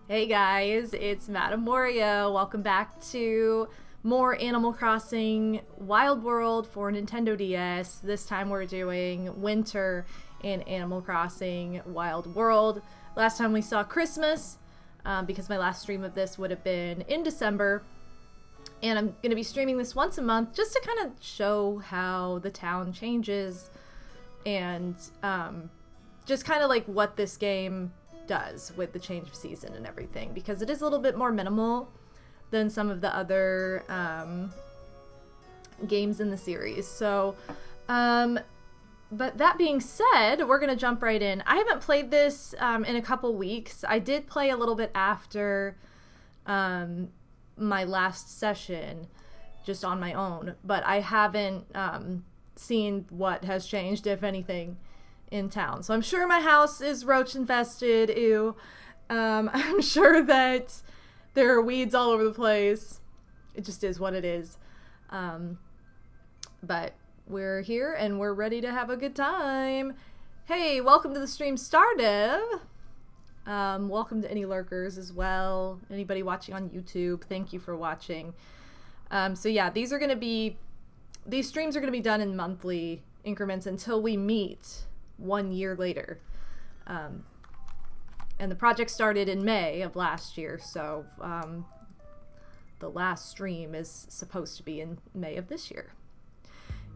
Hey guys, it's MadameWario. Welcome back to more Animal Crossing Wild World for Nintendo DS. This time we're doing winter in Animal Crossing Wild World. Last time we saw Christmas, because my last stream of this would have been in December. And I'm going to be streaming this once a month just to kind of show how the town changes and just kind of like what this game does with the change of season and everything, because it is a little bit more minimal than some of the other games in the series. So, but that being said, we're gonna jump right in. I haven't played this in a couple weeks. I did play a little bit after my last session, just on my own, but I haven't seen what has changed, if anything, in town. So I'm sure my house is roach infested. Ew. I'm sure that there are weeds all over the place. It just is what it is. But we're here and we're ready to have a good time. Hey, welcome to the stream, Stardev. Welcome to any lurkers as well. Anybody watching on YouTube, thank you for watching. So yeah, these streams are gonna be done in monthly increments until we meet 1 year later. And the project started in May of last year, so the last stream is supposed to be in May of this year.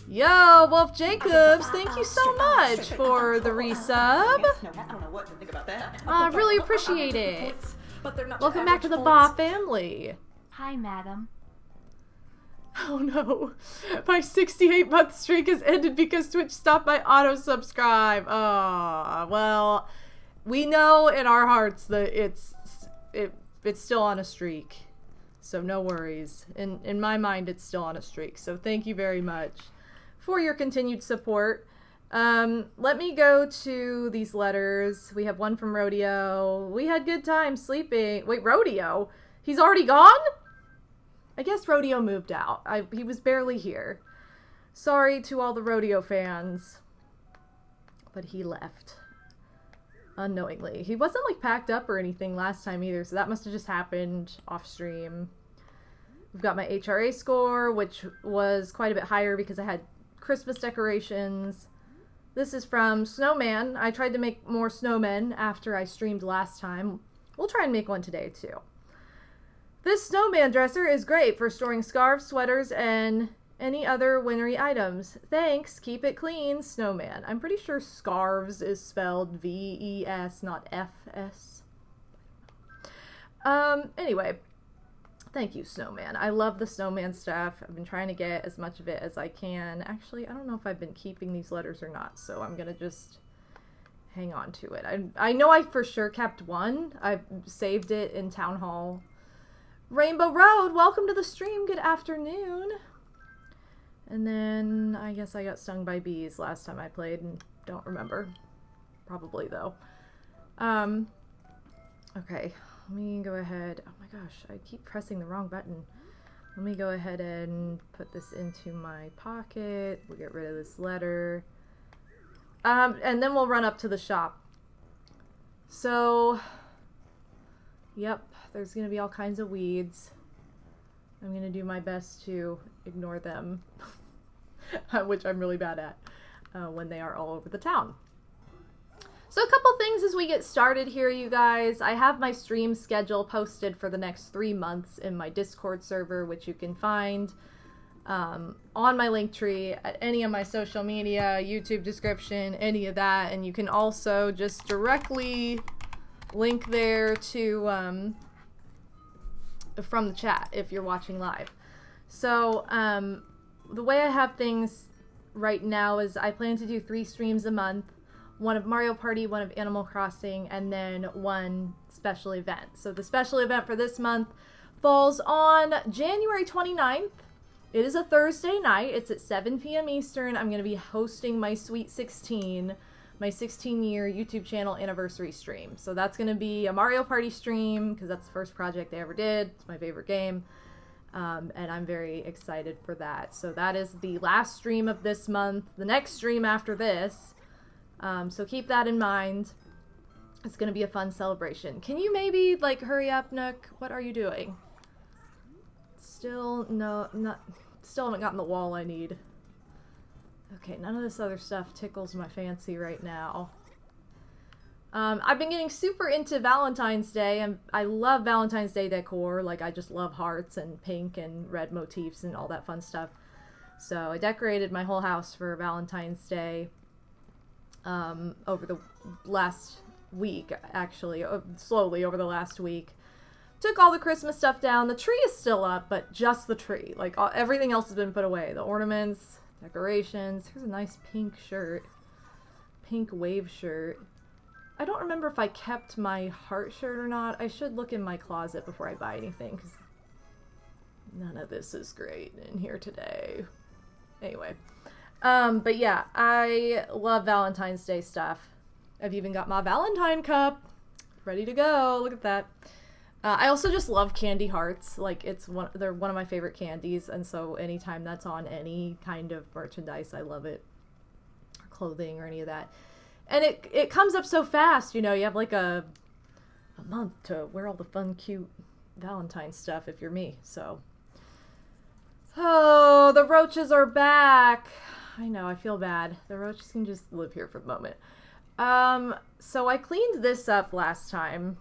Yo, Wolf Jacobs, thank you so much for the resub. I don't know what to think about that. I really appreciate it. Welcome back to the Ba family. Hi, madam. Oh no, my 68-month streak has ended because Twitch stopped my auto-subscribe. Oh, well, we know in our hearts that it's still on a streak, so no worries. In my mind, it's still on a streak, so thank you very much for your continued support. Let me go to these letters. We have one from Rodeo. We had good time sleeping. Wait, Rodeo? He's already gone? I guess Rodeo moved out. He was barely here. Sorry to all the Rodeo fans, but he left unknowingly. He wasn't like packed up or anything last time either, so that must have just happened off stream. We've got my HRA score, which was quite a bit higher because I had Christmas decorations. This is from Snowman. I tried to make more snowmen after I streamed last time. We'll try and make one today too. This snowman dresser is great for storing scarves, sweaters, and any other wintry items. Thanks. Keep it clean, Snowman. I'm pretty sure scarves is spelled V-E-S, not F-S. Anyway. Thank you, Snowman. I love the snowman stuff. I've been trying to get as much of it as I can. Actually, I don't know if I've been keeping these letters or not, so I'm gonna just hang on to it. I know I for sure kept one. I saved it in Town Hall. Rainbow Road, welcome to the stream. Good afternoon. And then I guess I got stung by bees last time I played and don't remember. Probably though. Okay, let me go ahead. Oh my gosh, I keep pressing the wrong button. Let me go ahead and put this into my pocket. We'll get rid of this letter. And then we'll run up to the shop. So, yep. There's going to be all kinds of weeds. I'm going to do my best to ignore them, which I'm really bad at when they are all over the town. So a couple things as we get started here, you guys. I have my stream schedule posted for the next 3 months in my Discord server, which you can find on my Linktree at any of my social media, YouTube description, any of that. And you can also just directly link there to from the chat if you're watching live. So the way I have things right now is I plan to do 3 streams a month, one of Mario Party, one of Animal Crossing, and then one special event. So the special event for this month falls on January 29th. It is a Thursday night. It's at 7 p.m. Eastern. I'm going to be hosting my Sweet 16, my 16-year YouTube channel anniversary stream. So that's going to be a Mario Party stream because that's the first project I ever did. It's my favorite game. And I'm very excited for that. So that is the last stream of this month. The next stream after this. So keep that in mind. It's gonna be a fun celebration. Can you maybe, like, hurry up, Nook? What are you doing? Still, no, still haven't gotten the wall I need. Okay, none of this other stuff tickles my fancy right now. I've been getting super into Valentine's Day, and I love Valentine's Day decor. Like, I just love hearts and pink and red motifs and all that fun stuff. So I decorated my whole house for Valentine's Day over the last week, actually, slowly over the last week. Took all the Christmas stuff down. The tree is still up, but just the tree. Like, everything else has been put away. The ornaments, decorations. Here's a nice pink shirt. Pink wave shirt. I don't remember if I kept my heart shirt or not. I should look in my closet before I buy anything, because none of this is great in here today. Anyway. But yeah, I love Valentine's Day stuff. I've even got my Valentine cup ready to go. Look at that. I also just love candy hearts. Like, they're one of my favorite candies, and so anytime that's on any kind of merchandise, I love it. Or clothing or any of that. And it comes up so fast, you know, you have like a month to wear all the fun, cute Valentine stuff if you're me, so. Oh, the roaches are back. I know, I feel bad. The roaches can just live here for the moment. So I cleaned this up last time.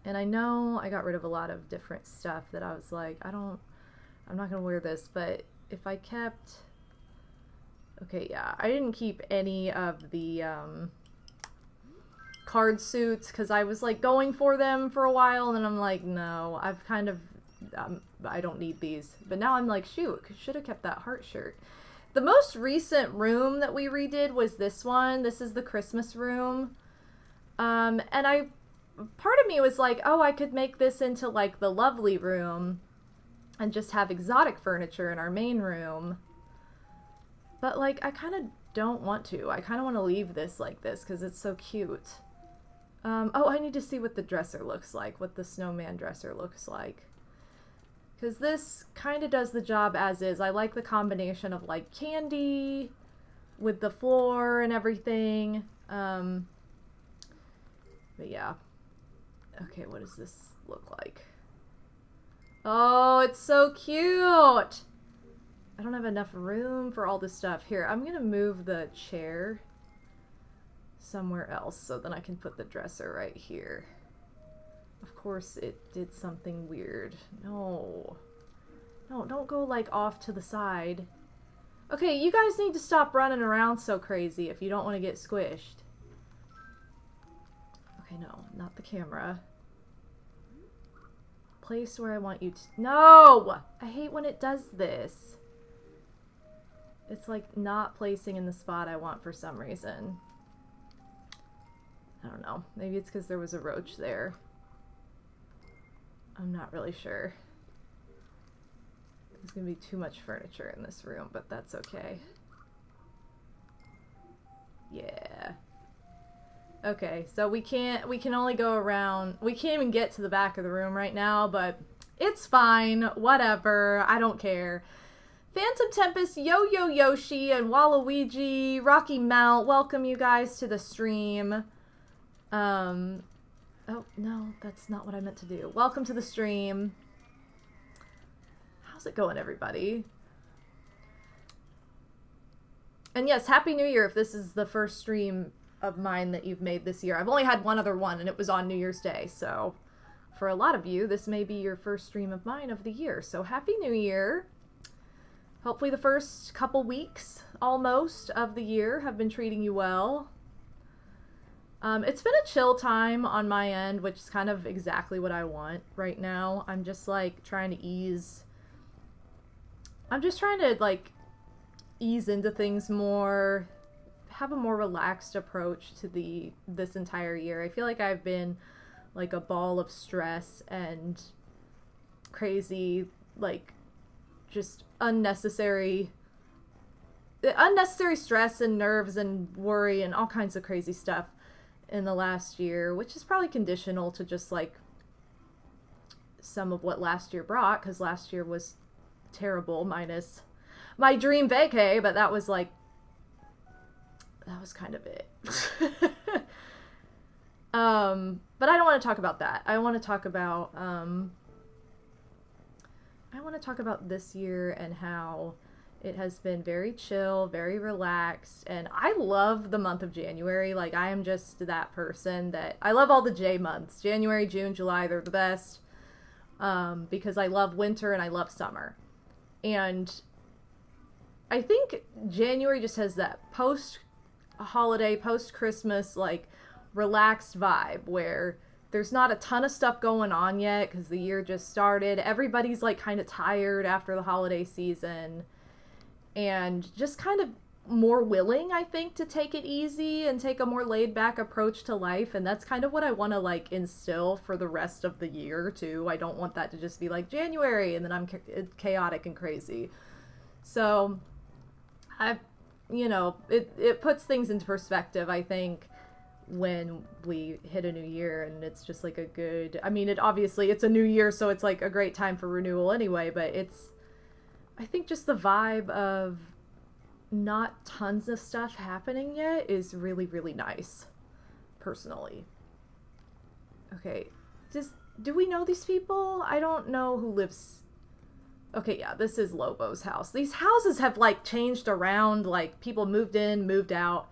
And I know I got rid of a lot of different stuff that I was like, I'm not gonna wear this, but if I kept... Okay, yeah, I didn't keep any of the card suits because I was like going for them for a while, and then I'm like, no, I've kind of, I don't need these. But now I'm like, shoot, should have kept that heart shirt. The most recent room that we redid was this one. This is the Christmas room. And part of me was like, oh, I could make this into like the lovely room and just have exotic furniture in our main room. But, like, I kind of don't want to. I kind of want to leave this like this because it's so cute. Oh, I need to see what the dresser looks like, what the snowman dresser looks like. Because this kind of does the job as is. I like the combination of, like, candy with the floor and everything. But, yeah. Okay, what does this look like? Oh, it's so cute! I don't have enough room for all this stuff. Here, I'm gonna move the chair somewhere else so then I can put the dresser right here. Of course it did something weird. No. No, don't go like off to the side. Okay, you guys need to stop running around so crazy if you don't want to get squished. Okay, no, not the camera. Place where I want you to... No! I hate when it does this. It's like not placing in the spot I want for some reason. I don't know. Maybe it's because there was a roach there. I'm not really sure. There's gonna be too much furniture in this room, but that's okay. Yeah. Okay, so we can only go around. We can't even get to the back of the room right now, but it's fine. Whatever. I don't care. Phantom Tempest, Yo-Yo Yoshi, and Waluigi, Rocky Mount, welcome you guys to the stream. Oh, no, that's not what I meant to do. Welcome to the stream. How's it going, everybody? And yes, Happy New Year if this is the first stream of mine that you've made this year. I've only had one other one, and it was on New Year's Day, so for a lot of you, this may be your first stream of mine of the year. So Happy New Year. Hopefully the first couple weeks, almost, of the year have been treating you well. It's been a chill time on my end, which is kind of exactly what I want right now. I'm just, like, trying to ease... I'm just trying to, like, ease into things more, have a more relaxed approach to this entire year. I feel like I've been, like, a ball of stress and crazy, like... just unnecessary stress and nerves and worry and all kinds of crazy stuff in the last year, which is probably conditional to just like some of what last year brought, because last year was terrible minus my dream vacay, but that was like, that was kind of it. But I don't want to talk about that. I want to talk about this year and how it has been very chill, very relaxed, and I love the month of January. Like, I am just that person that I love all the J months. January, June, July, they're the best. Because I love winter and I love summer. And I think January just has that post-holiday, post-Christmas, like, relaxed vibe where there's not a ton of stuff going on yet because the year just started. Everybody's, like, kind of tired after the holiday season. And just kind of more willing, I think, to take it easy and take a more laid-back approach to life. And that's kind of what I want to, like, instill for the rest of the year, too. I don't want that to just be, like, January, and then I'm chaotic and crazy. So, it puts things into perspective, I think, when we hit a new year, and it's just, like, it's a new year, so it's, like, a great time for renewal anyway, but I think just the vibe of not tons of stuff happening yet is really, really nice, personally. Okay, do we know these people? I don't know who lives... Okay, yeah, this is Lobo's house. These houses have, like, changed around, like, people moved in, moved out.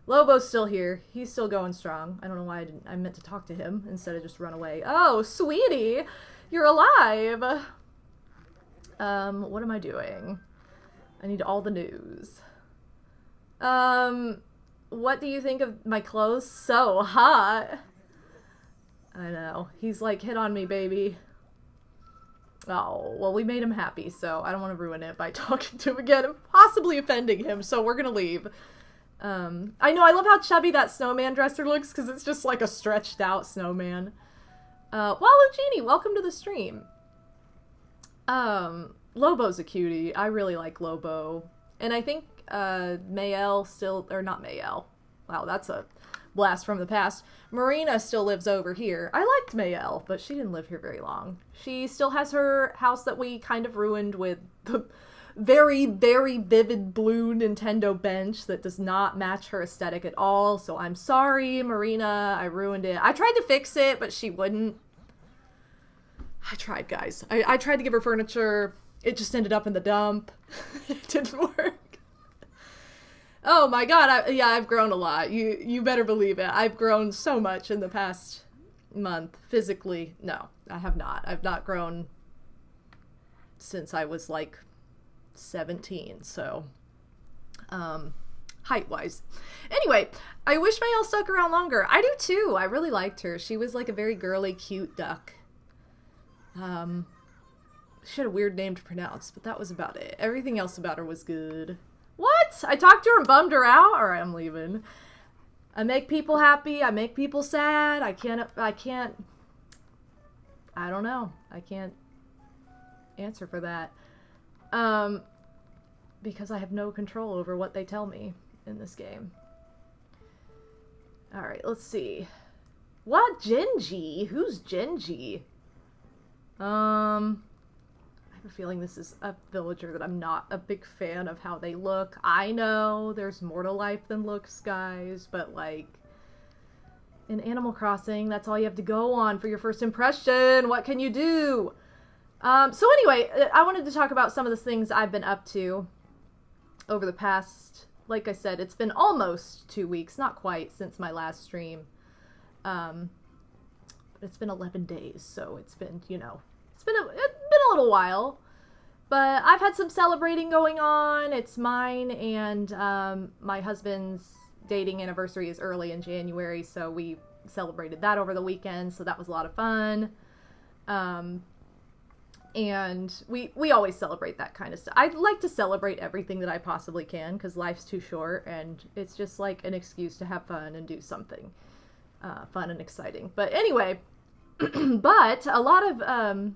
Lobo's still here. He's still going strong. I don't know why I meant to talk to him instead of just run away. Oh, sweetie, you're alive! What am I doing? I need all the news. What do you think of my clothes? So hot. I know. He's like, hit on me, baby. Oh, well, we made him happy, so I don't want to ruin it by talking to him again and possibly offending him, so we're gonna leave. I know, I love how chubby that snowman dresser looks, because it's just like a stretched out snowman. Waluigini, welcome to the stream. Lobo's a cutie. I really like Lobo. And I think, Mayel still, or not Mayel. Wow, that's a blast from the past. Marina still lives over here. I liked Mayel, but she didn't live here very long. She still has her house that we kind of ruined with the very, very vivid blue Nintendo bench that does not match her aesthetic at all. So I'm sorry, Marina. I ruined it. I tried to fix it, but she wouldn't. I tried, guys. I tried to give her furniture. It just ended up in the dump. It didn't work. Oh my god, I've grown a lot. You better believe it. I've grown so much in the past month. Physically, no, I have not. I've not grown since I was like 17, so, height-wise. Anyway, I wish Mayel stuck around longer. I do too. I really liked her. She was like a very girly, cute duck. She had a weird name to pronounce, but that was about it. Everything else about her was good. What? I talked to her and bummed her out? Alright, I'm leaving. I make people happy. I make people sad. I don't know. I can't answer for that. Because I have no control over what they tell me in this game. Alright, let's see. What? Genji? Who's Genji? I have a feeling this is a villager that I'm not a big fan of how they look. I know there's more to life than looks, guys, but like, in Animal Crossing, that's all you have to go on for your first impression. What can you do? So anyway, I wanted to talk about some of the things I've been up to over the past, like I said, it's been almost 2 weeks, not quite, since my last stream. It's been 11 days, so it's been, it's been a little while. But I've had some celebrating going on. It's mine and my husband's dating anniversary is early in January, so we celebrated that over the weekend, so that was a lot of fun. And we always celebrate that kind of stuff. I like to celebrate everything that I possibly can, because life's too short, and it's just like an excuse to have fun and do something fun and exciting. But anyway, but a lot of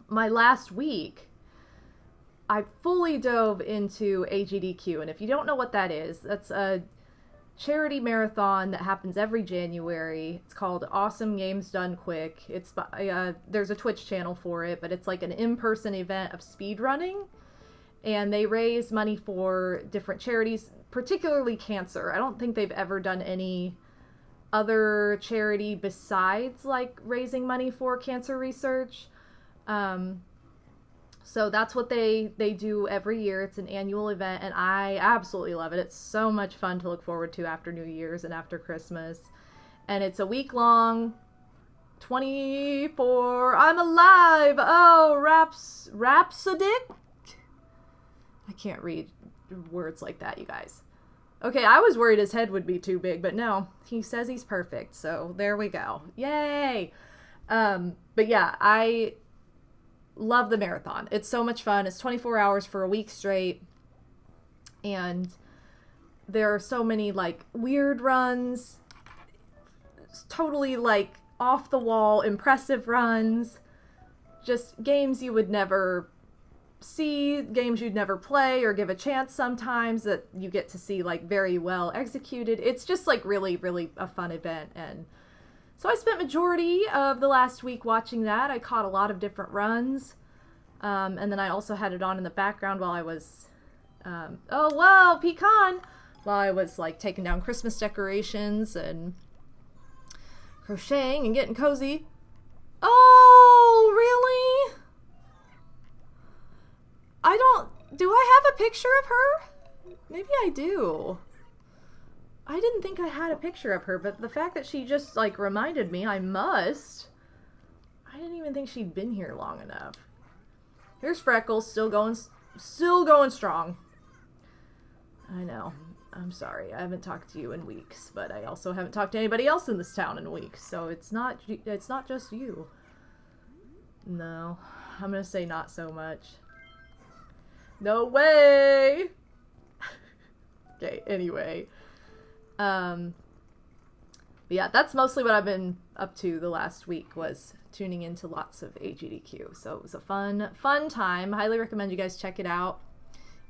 my last week, I fully dove into AGDQ, and if you don't know what that is, that's a charity marathon that happens every January. It's called Awesome Games Done Quick. It's there's a Twitch channel for it, but it's like an in-person event of speedrunning, and they raise money for different charities, particularly cancer. I don't think they've ever done any other charity besides like raising money for cancer research. So that's what they do every year. It's an annual event, and I absolutely love it. It's so much fun to look forward to after New Year's and after Christmas. And it's a week long, 24, I'm alive, oh, rhapsodic? I can't read words like that, you guys. Okay, I was worried his head would be too big, but no, he says he's perfect, so there we go. Yay! But yeah, I love the marathon. It's so much fun. It's 24 hours for a week straight, and there are so many, like, weird runs, totally, like, off-the-wall, impressive runs, just games you would never see, games you'd never play or give a chance sometimes that you get to see, like, very well executed. It's just, like, really, really a fun event, and so I spent majority of the last week watching that. I caught a lot of different runs, and then I also had it on in the background while I was, oh, wow, pecan! While I was, like, taking down Christmas decorations and crocheting and getting cozy. Oh, really? Do I have a picture of her? Maybe I do. I didn't think I had a picture of her, but the fact that she just, like, reminded me I must. I didn't even think she'd been here long enough. Here's Freckles, still going strong. I know. I'm sorry. I haven't talked to you in weeks, but I also haven't talked to anybody else in this town in weeks, so it's not just you. No. I'm gonna say not so much. No way! Okay, anyway. But yeah, that's mostly what I've been up to the last week, was tuning into lots of AGDQ. So it was a fun time. Highly recommend you guys check it out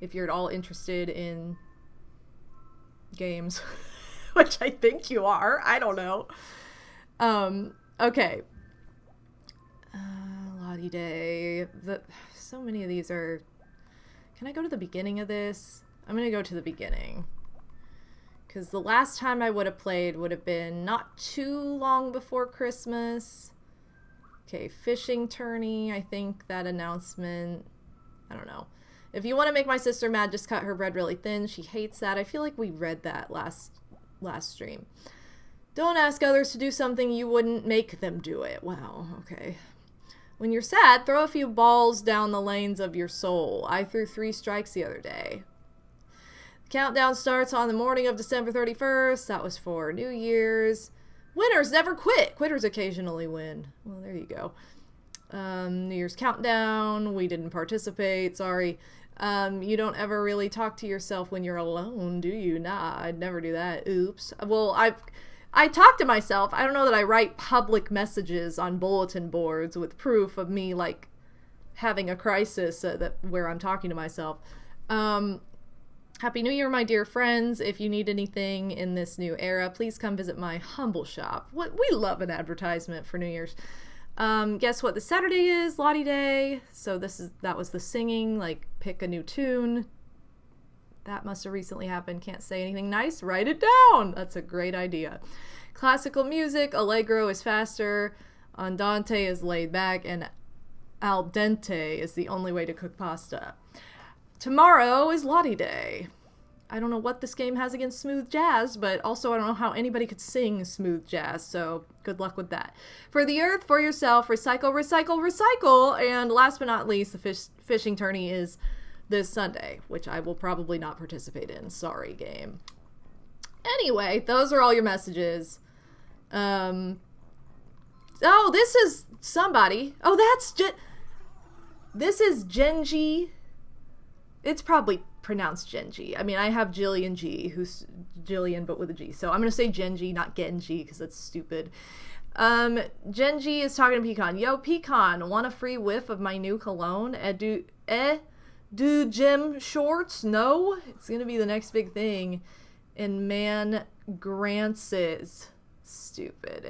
if you're at all interested in games, which I think you are. I don't know. Okay. Lottie Day. So many of these are... Can I go to the beginning of this? I'm going to go to the beginning. Because the last time I would have played would have been not too long before Christmas. Okay, fishing tourney. I think that announcement... I don't know. If you want to make my sister mad, just cut her bread really thin. She hates that. I feel like we read that last stream. Don't ask others to do something you wouldn't make them do it. Wow, okay. When you're sad, throw a few balls down the lanes of your soul. I threw 3 strikes the other day. The countdown starts on the morning of December 31st. That was for New Year's. Winners never quit. Quitters occasionally win. Well, there you go. New Year's countdown. We didn't participate. Sorry. You don't ever really talk to yourself when you're alone, do you? Nah, I'd never do that. Oops. Well, I talk to myself. I don't know that I write public messages on bulletin boards with proof of me, like, having a crisis where I'm talking to myself. Happy New Year, my dear friends. If you need anything in this new era, please come visit my humble shop. We love an advertisement for New Year's. Guess what the Saturday is? Lottie Day. So that was the singing, like, pick a new tune. That must have recently happened. Can't say anything nice. Write it down. That's a great idea. Classical music. Allegro is faster. Andante is laid back. And al dente is the only way to cook pasta. Tomorrow is Lottie Day. I don't know what this game has against smooth jazz, but also I don't know how anybody could sing smooth jazz, so good luck with that. For the earth, for yourself, recycle, recycle, recycle. And last but not least, the fishing tourney is this Sunday, which I will probably not participate in. Sorry, game. Anyway, those are all your messages. Oh, this is somebody. Oh, this is Genji. It's probably pronounced Genji. I mean, I have Jillian G, who's Jillian but with a G. So I'm going to say Genji, not Genji, because that's stupid. Genji is talking to Pecan. Yo, Pecan, want a free whiff of my new cologne? Do gym shorts? No? It's going to be the next big thing. And man grances. Stupid.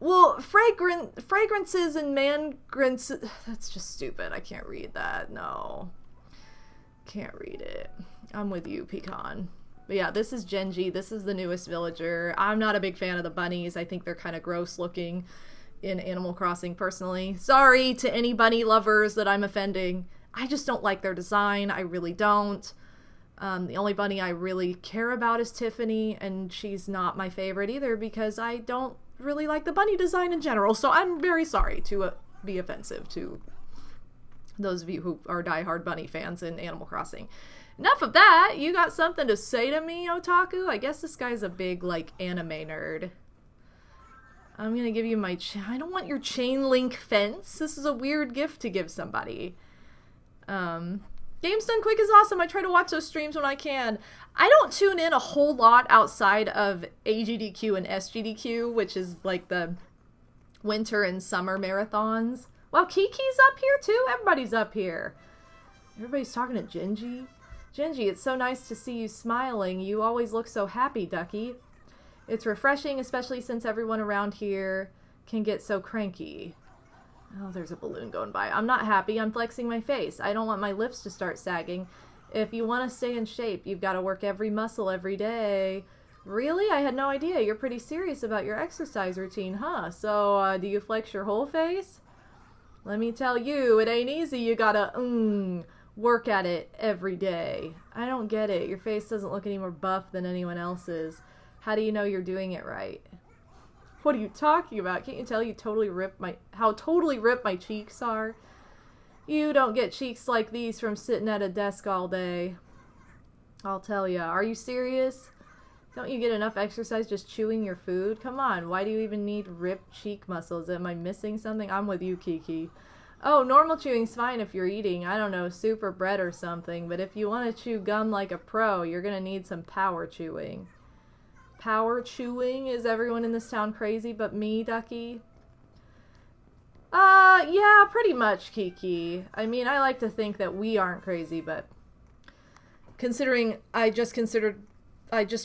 Well, fragrances and man-grances, that's just stupid. I can't read that. No. Can't read it. I'm with you, Pecan. But yeah, this is Genji. This is the newest villager. I'm not a big fan of the bunnies. I think they're kind of gross looking in Animal Crossing, personally. Sorry to any bunny lovers that I'm offending. I just don't like their design. I really don't. The only bunny I really care about is Tiffany, and she's not my favorite either because I don't really like the bunny design in general. So I'm very sorry to be offensive to those of you who are diehard bunny fans in Animal Crossing. Enough of that. You got something to say to me, Otaku? I guess this guy's a big, like, anime nerd. I'm gonna give you my I don't want your chain link fence. This is a weird gift to give somebody. Games Done Quick is awesome. I try to watch those streams when I can. I don't tune in a whole lot outside of AGDQ and SGDQ, which is like the winter and summer marathons. Wow, Kiki's up here too? Everybody's up here. Everybody's talking to Genji. Genji, it's so nice to see you smiling. You always look so happy, Ducky. It's refreshing, especially since everyone around here can get so cranky. Oh, there's a balloon going by. I'm not happy. I'm flexing my face. I don't want my lips to start sagging. If you want to stay in shape, you've got to work every muscle every day. Really? I had no idea. You're pretty serious about your exercise routine, huh? So, do you flex your whole face? Let me tell you, it ain't easy. You gotta, work at it every day. I don't get it. Your face doesn't look any more buff than anyone else's. How do you know you're doing it right? What are you talking about? Can't you tell you how totally ripped my cheeks are? You don't get cheeks like these from sitting at a desk all day. I'll tell ya. Are you serious? Don't you get enough exercise just chewing your food? Come on, why do you even need ripped cheek muscles? Am I missing something? I'm with you, Kiki. Oh, normal chewing's fine if you're eating, I don't know, soup or bread or something, but if you want to chew gum like a pro, you're gonna need some power chewing. Power chewing? Is everyone in this town crazy but me, Ducky? Yeah, pretty much, Kiki. I mean, I like to think that we aren't crazy, but considering I just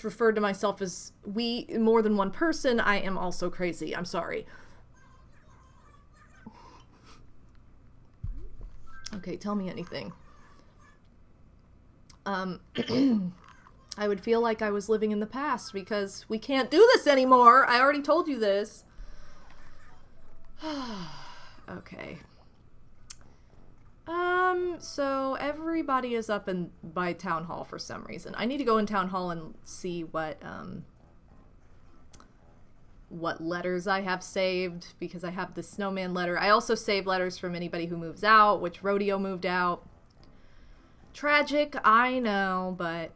referred to myself as we, more than one person, I am also crazy. I'm sorry. Okay, tell me anything. I would feel like I was living in the past because we can't do this anymore. I already told you this. Okay. So everybody is up by Town Hall for some reason. I need to go in Town Hall and see what letters I have saved, because I have the snowman letter. I also save letters from anybody who moves out, which Rodeo moved out. Tragic, I know, but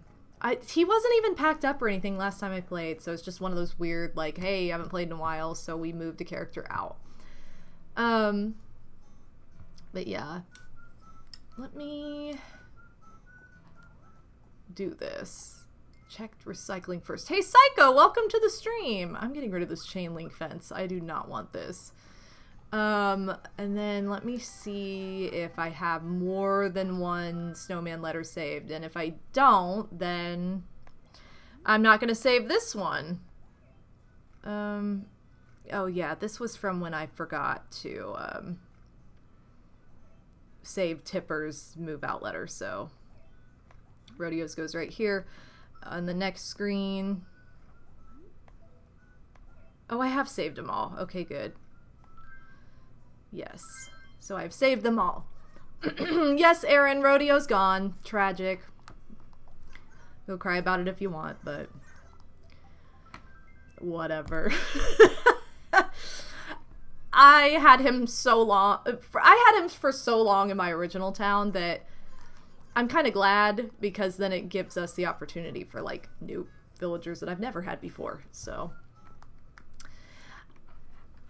he wasn't even packed up or anything last time I played, so it's just one of those weird, like, hey, I haven't played in a while, so we moved a character out. But yeah. Let me do this. Checked recycling first. Hey, Psycho, welcome to the stream. I'm getting rid of this chain link fence. I do not want this. And then let me see if I have more than one snowman letter saved. And if I don't, then I'm not going to save this one. Oh yeah, this was from when I forgot to, save Tipper's move out letter, so Rodeo's goes right here on the next screen. Oh, I have saved them all. Okay, good. Yes. So I've saved them all. Yes, Aaron, Rodeo's gone. Tragic. Go cry about it if you want, but whatever. I had him so long. I had him for so long in my original town that I'm kind of glad, because then it gives us the opportunity for, like, new villagers that I've never had before. So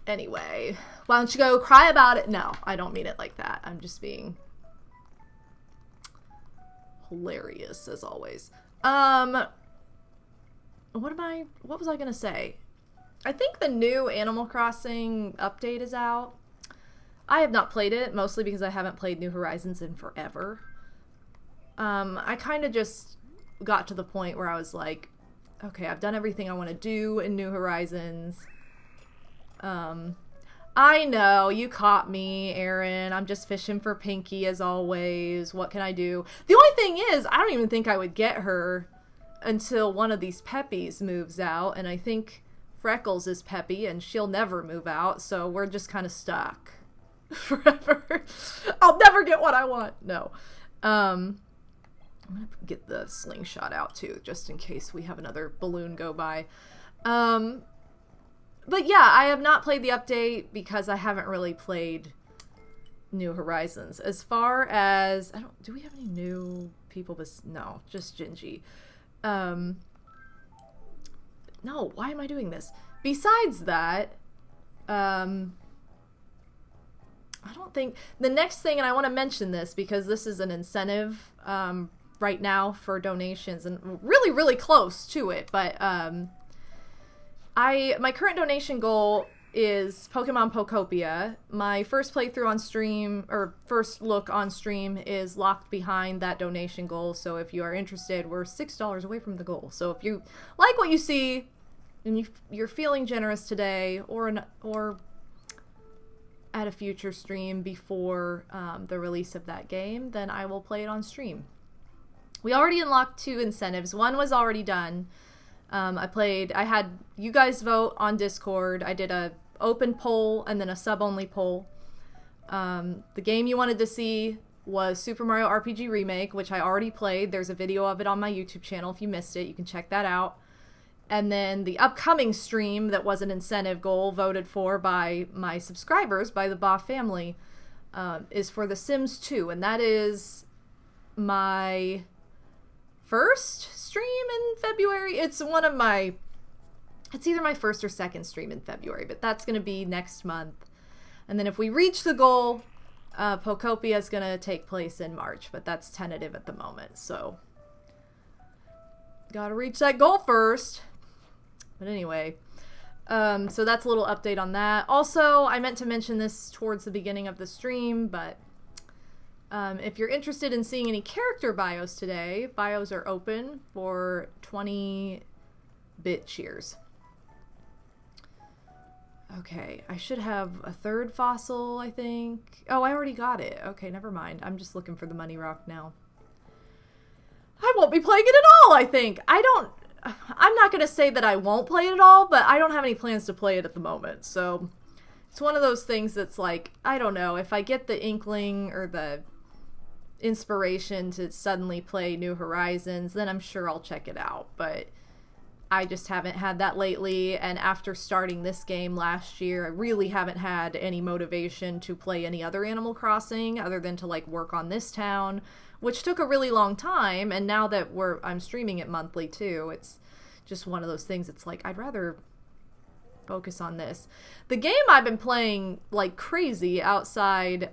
anyway, why don't you go cry about it? No, I don't mean it like that. I'm just being hilarious as always. What was I gonna say? I think the new Animal Crossing update is out. I have not played it, mostly because I haven't played New Horizons in forever. I kind of just got to the point where I was like, okay, I've done everything I want to do in New Horizons. I know, you caught me, Aaron. I'm just fishing for Pinky as always. What can I do? The only thing is, I don't even think I would get her until one of these Peppies moves out, and I think Freckles is Peppy, and she'll never move out, so we're just kind of stuck forever. I'll never get what I want. No. I'm gonna get the slingshot out too, just in case we have another balloon go by. But yeah, I have not played the update because I haven't really played New Horizons. As far as, do we have any new people? No, just Gingy. No, why am I doing this? Besides that, I don't think, the next thing, and I want to mention this because this is an incentive, right now for donations, and really, really close to it, but, my current donation goal is Pokemon Pokopia. My first playthrough on stream, or first look on stream, is locked behind that donation goal, so if you are interested, we're $6 away from the goal. So if you like what you see, and you're feeling generous today, or at a future stream before the release of that game, then I will play it on stream. We already unlocked 2 incentives. One was already done. I had you guys vote on Discord. I did a open poll and then a sub-only poll. The game you wanted to see was Super Mario RPG Remake, which I already played. There's a video of it on my YouTube channel. If you missed it, you can check that out. And then the upcoming stream that was an incentive goal voted for by my subscribers, by the Ba family, is for The Sims 2. And that is my first stream in February. It's either my first or second stream in February, but that's going to be next month. And then if we reach the goal, Pokopia is going to take place in March, but that's tentative at the moment, so gotta reach that goal first. But anyway, so that's a little update on that. Also, I meant to mention this towards the beginning of the stream, but if you're interested in seeing any character bios today, bios are open for 20-bit cheers. Okay, I should have a third fossil, I think. Oh, I already got it. Okay, never mind. I'm just looking for the money rock now. I won't be playing it at all, I think. I'm not going to say that I won't play it at all, but I don't have any plans to play it at the moment, so it's one of those things that's like, I don't know, if I get the inkling or the inspiration to suddenly play New Horizons, then I'm sure I'll check it out, but I just haven't had that lately, and after starting this game last year, I really haven't had any motivation to play any other Animal Crossing other than to like work on this town, which took a really long time, and now that I'm streaming it monthly too, it's just one of those things, it's like, I'd rather focus on this. The game I've been playing like crazy outside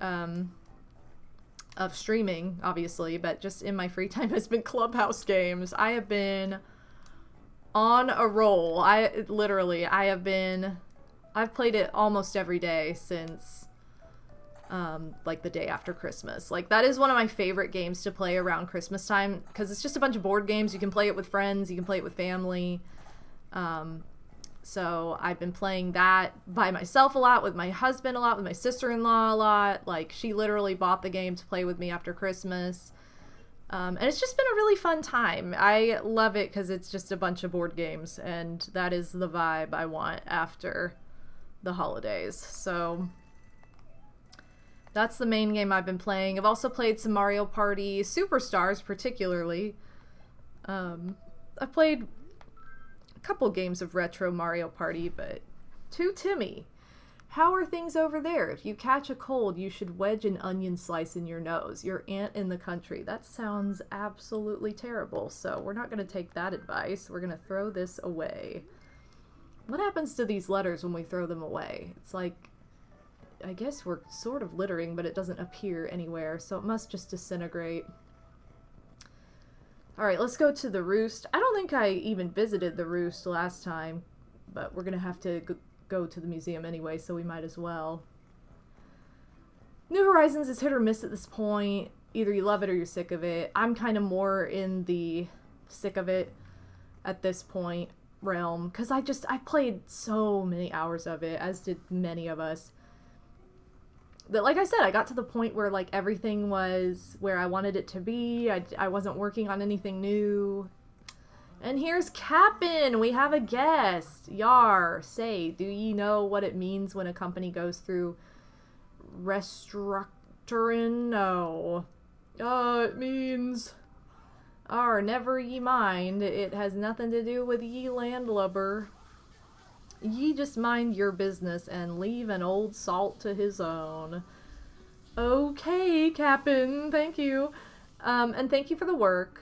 of streaming, obviously, but just in my free time has been Clubhouse games. I have been on a roll. I've played it almost every day since like the day after Christmas. Like, that is one of my favorite games to play around Christmas time, because it's just a bunch of board games. You can play it with friends, you can play it with family. So I've been playing that by myself a lot, with my husband a lot, with my sister-in-law a lot. Like, she literally bought the game to play with me after Christmas. And it's just been a really fun time. I love it because it's just a bunch of board games, and that is the vibe I want after the holidays. So that's the main game I've been playing. I've also played some Mario Party Superstars, particularly. I've played a couple games of retro Mario Party, but to Timmy, how are things over there? If you catch a cold, you should wedge an onion slice in your nose. Your aunt in the country. That sounds absolutely terrible, so we're not going to take that advice. We're going to throw this away. What happens to these letters when we throw them away? It's like, I guess we're sort of littering, but it doesn't appear anywhere, so it must just disintegrate. Alright, let's go to the Roost. I don't think I even visited the Roost last time, but we're going to have to go to the museum anyway, so we might as well. New Horizons is hit or miss at this point. Either you love it or you're sick of it. I'm kind of more in the sick of it at this point realm, because I played so many hours of it, as did many of us. But like I said, I got to the point where like everything was where I wanted it to be. I wasn't working on anything new. And here's Cap'n! We have a guest! Yar, say, do ye know what it means when a company goes through restructuring? No. It means... never ye mind. It has nothing to do with ye landlubber. Ye just mind your business and leave an old salt to his own. Okay, Cap'n, thank you. And thank you for the work.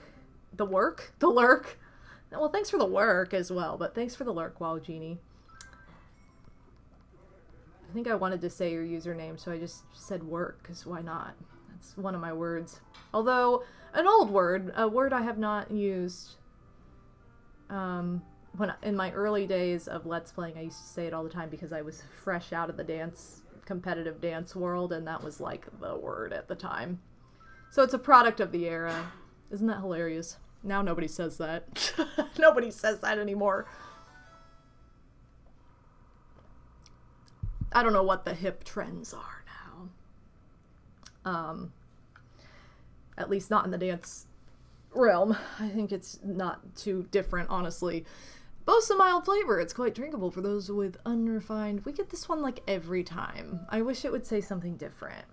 The work? The lurk? Well, thanks for the work as well, but thanks for the lurk, Wow Genie. I think I wanted to say your username, so I just said work, because why not? That's one of my words. Although, an old word, a word I have not used. In my early days of Let's Playing, I used to say it all the time because I was fresh out of the competitive dance world, and that was like the word at the time. So it's a product of the era. Isn't that hilarious? Now nobody says that. Nobody says that anymore. I don't know what the hip trends are now. At least not in the dance realm. I think it's not too different, honestly. Boasts a mild flavor. It's quite drinkable for those with unrefined. We get this one like every time. I wish it would say something different.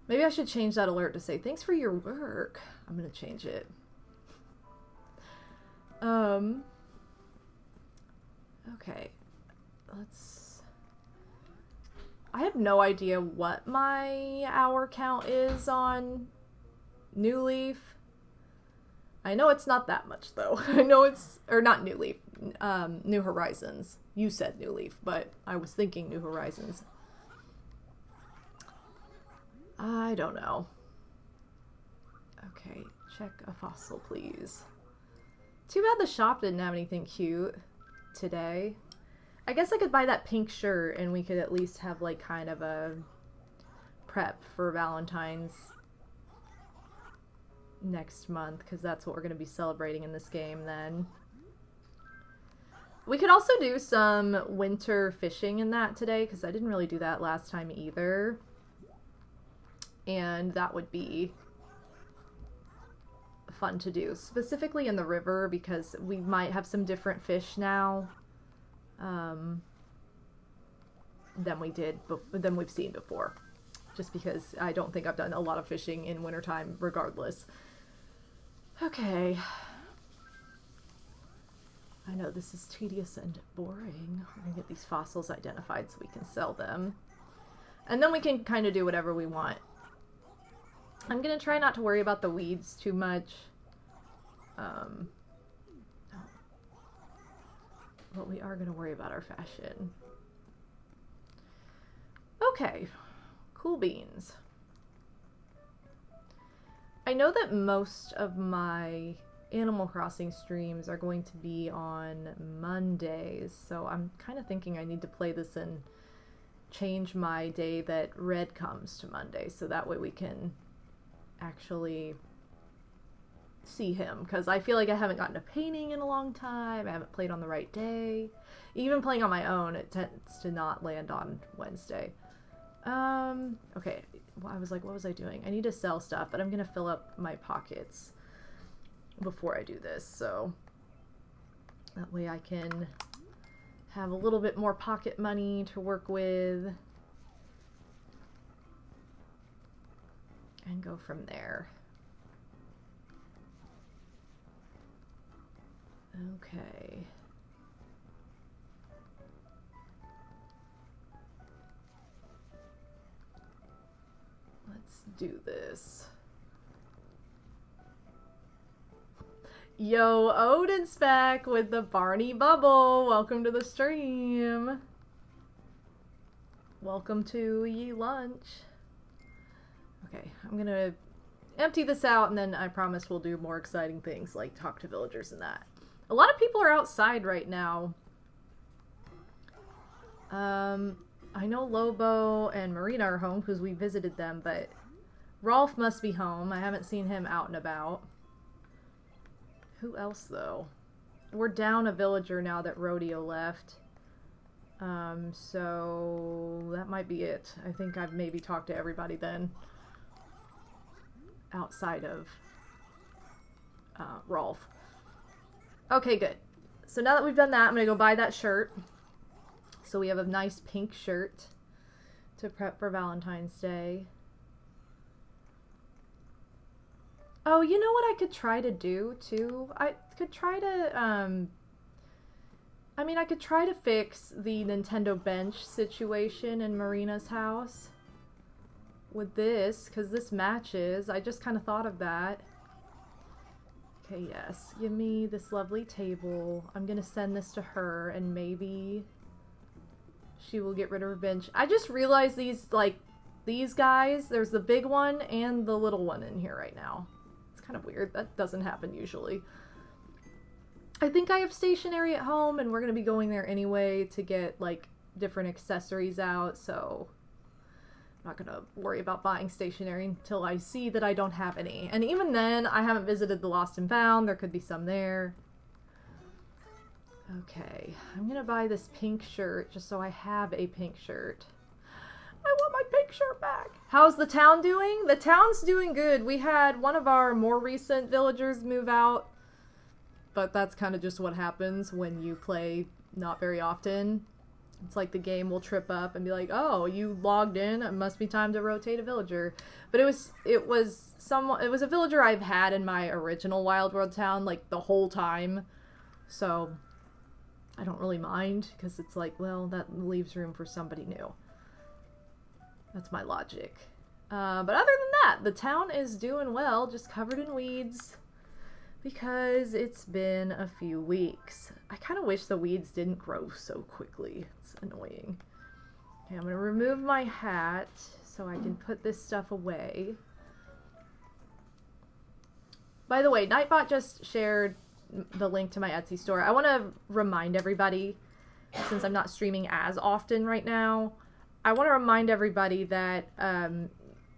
Maybe I should change that alert to say, thanks for your work. I'm gonna change it. Okay. I have no idea what my hour count is on New Leaf. I know it's not that much, though. I know it's... Or not New Leaf. New Horizons. You said New Leaf, but I was thinking New Horizons. I don't know. Okay, check a fossil, please. Too bad the shop didn't have anything cute today. I guess I could buy that pink shirt and we could at least have like kind of a prep for Valentine's next month, because that's what we're going to be celebrating in this game then. We could also do some winter fishing in that today, because I didn't really do that last time either. And that would be fun to do, specifically in the river, because we might have some different fish now than we've seen before, just because I don't think I've done a lot of fishing in wintertime regardless. Okay, I know this is tedious and boring. We're gonna get these fossils identified so we can sell them, and then we can kind of do whatever we want. I'm gonna try not to worry about the weeds too much. But we are gonna worry about our fashion. Okay, cool beans. I know that most of my Animal Crossing streams are going to be on Mondays, so I'm kind of thinking I need to play this and change my day that Red comes to Monday, so that way we can actually see him, because I feel like I haven't gotten a painting in a long time. I haven't played on the right day. Even playing on my own, it tends to not land on Wednesday. Okay, well, I was like, what was I doing? I need to sell stuff, but I'm gonna fill up my pockets before I do this, so that way I can have a little bit more pocket money to work with and go from there. Okay. Let's do this. Yo, Odin's back with the Barney Bubble. Welcome to the stream. Welcome to ye lunch. Okay, I'm gonna empty this out, and then I promise we'll do more exciting things like talk to villagers and that. A lot of people are outside right now. I know Lobo and Marina are home because we visited them, but Rolf must be home. I haven't seen him out and about. Who else, though? We're down a villager now that Rodeo left. So that might be it. I think I've maybe talked to everybody then. Outside of Rolf. Okay, good. So now that we've done that, I'm gonna go buy that shirt. So we have a nice pink shirt to prep for Valentine's Day. Oh, you know what I could try to do too? I could try to, I mean, I could try to fix the Nintendo bench situation in Marina's house with this, because this matches. I just kind of thought of that. Okay, yes. Give me this lovely table. I'm gonna send this to her, and maybe she will get rid of her bench. I just realized these guys, there's the big one and the little one in here right now. It's kind of weird. That doesn't happen usually. I think I have stationery at home, and we're going to be going there anyway to get, like, different accessories out, so I'm not going to worry about buying stationery until I see that I don't have any. And even then, I haven't visited the Lost and Found. There could be some there. Okay, I'm going to buy this pink shirt just so I have a pink shirt. I want my pink shirt back! How's the town doing? The town's doing good. We had one of our more recent villagers move out. But that's kind of just what happens when you play not very often. It's like the game will trip up and be like, oh, you logged in, it must be time to rotate a villager. But it was a villager I've had in my original Wild World town, like, the whole time. So I don't really mind, because it's like, well, that leaves room for somebody new. That's my logic. But other than that, the town is doing well, just covered in weeds. Because it's been a few weeks. I kind of wish the weeds didn't grow so quickly. It's annoying. Okay, I'm going to remove my hat so I can put this stuff away. By the way, Nightbot just shared the link to my Etsy store. I want to remind everybody, since I'm not streaming as often right now, I want to remind everybody that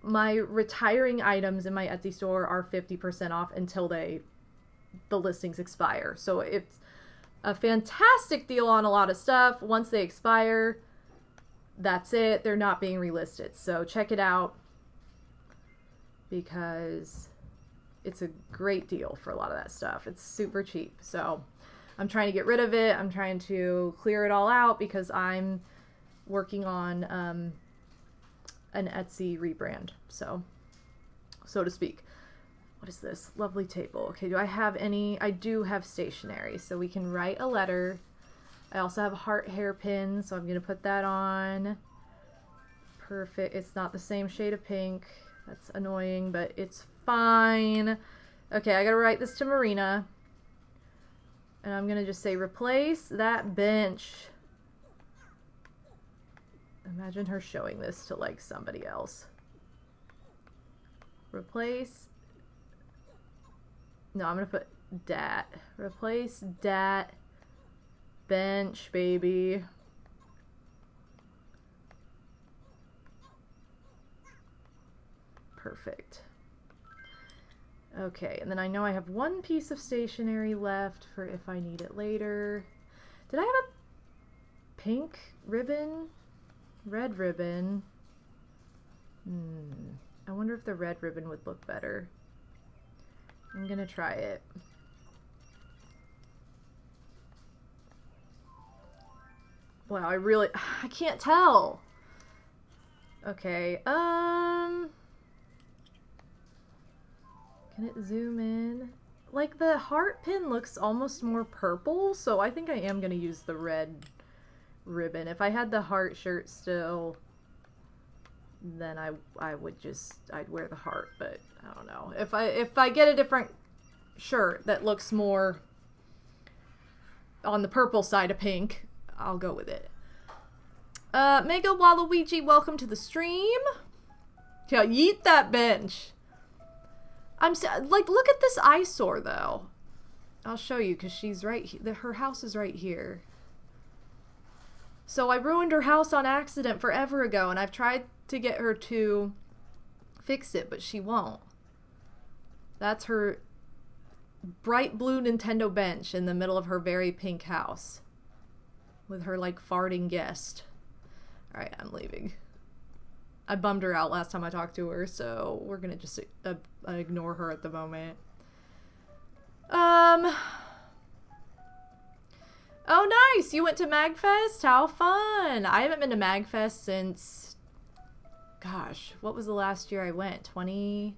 my retiring items in my Etsy store are 50% off until the listings expire. So it's a fantastic deal on a lot of stuff. Once they expire, that's it. They're not being relisted. So check it out, because it's a great deal for a lot of that stuff. It's super cheap. So I'm trying to get rid of it. I'm trying to clear it all out because I'm working on an Etsy rebrand, so to speak. What is this? Lovely table. Okay, do I have any? I do have stationery, so we can write a letter. I also have a heart hairpin, so I'm going to put that on. Perfect. It's not the same shade of pink. That's annoying, but it's fine. Okay, I got to write this to Marina. And I'm going to just say, replace that bench. Imagine her showing this to, like, somebody else. Replace... No, I'm going to put dat. Replace dat bench, baby. Perfect. Okay, and then I know I have one piece of stationery left for if I need it later. Did I have a pink ribbon? Red ribbon? I wonder if the red ribbon would look better. I'm gonna try it. Wow, I can't tell. Okay, can it zoom in? Like, the heart pin looks almost more purple, so I think I am gonna use the red ribbon. If I had the heart shirt still, then I would I'd wear the heart, but I don't know. If I get a different shirt that looks more on the purple side of pink, I'll go with it. Mega Waluigi, welcome to the stream. Yeah, yeet that bench. Like, look at this eyesore, though. I'll show you, because she's right here. Her house is right here. So I ruined her house on accident forever ago, and I've tried to get her to fix it, but she won't. That's her bright blue Nintendo bench in the middle of her very pink house. With her, like, farting guest. Alright, I'm leaving. I bummed her out last time I talked to her, so we're gonna just ignore her at the moment. Oh, nice! You went to MagFest? How fun! I haven't been to MagFest since... Gosh, what was the last year I went? It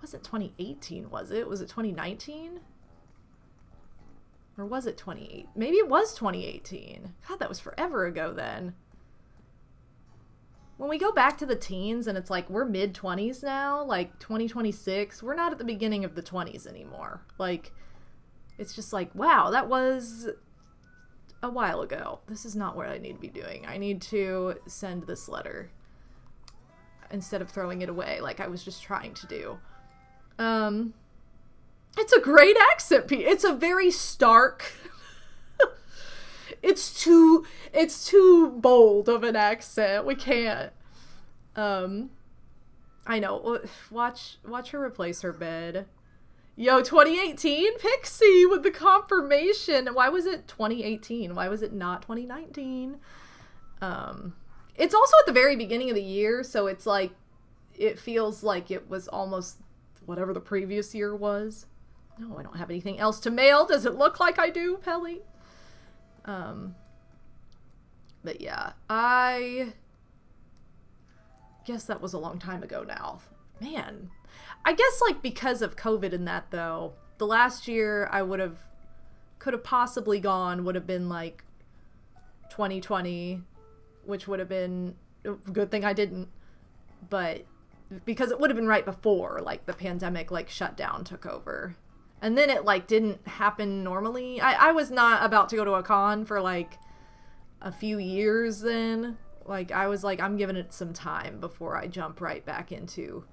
wasn't 2018, was it? Was it 2019? Or was it 2018? Maybe it was 2018. God, that was forever ago then. When we go back to the teens and it's like we're mid-20s now, like 2026, we're not at the beginning of the 20s anymore. Like, it's just like, wow, that was a while ago. This is not what I need to be doing. I need to send this letter instead of throwing it away like I was just trying to do. It's a great accent piece. It's a very stark... It's too bold of an accent. We can't. I know. Watch her replace her bed. Yo, 2018 Pixie with the confirmation. Why was it 2018? Why was it not 2019? It's also at the very beginning of the year, so it's like it feels like it was almost whatever the previous year was. No, I don't have anything else to mail. Does it look like I do, Pelly? But yeah, I guess that was a long time ago now. Man, I guess like because of COVID and that though, the last year I could have possibly gone would have been like 2020, which would have been a good thing I didn't, but because it would have been right before like the pandemic like shutdown took over. And then it, like, didn't happen normally. I was not about to go to a con for, like, a few years then. Like, I was like, I'm giving it some time before I jump right back into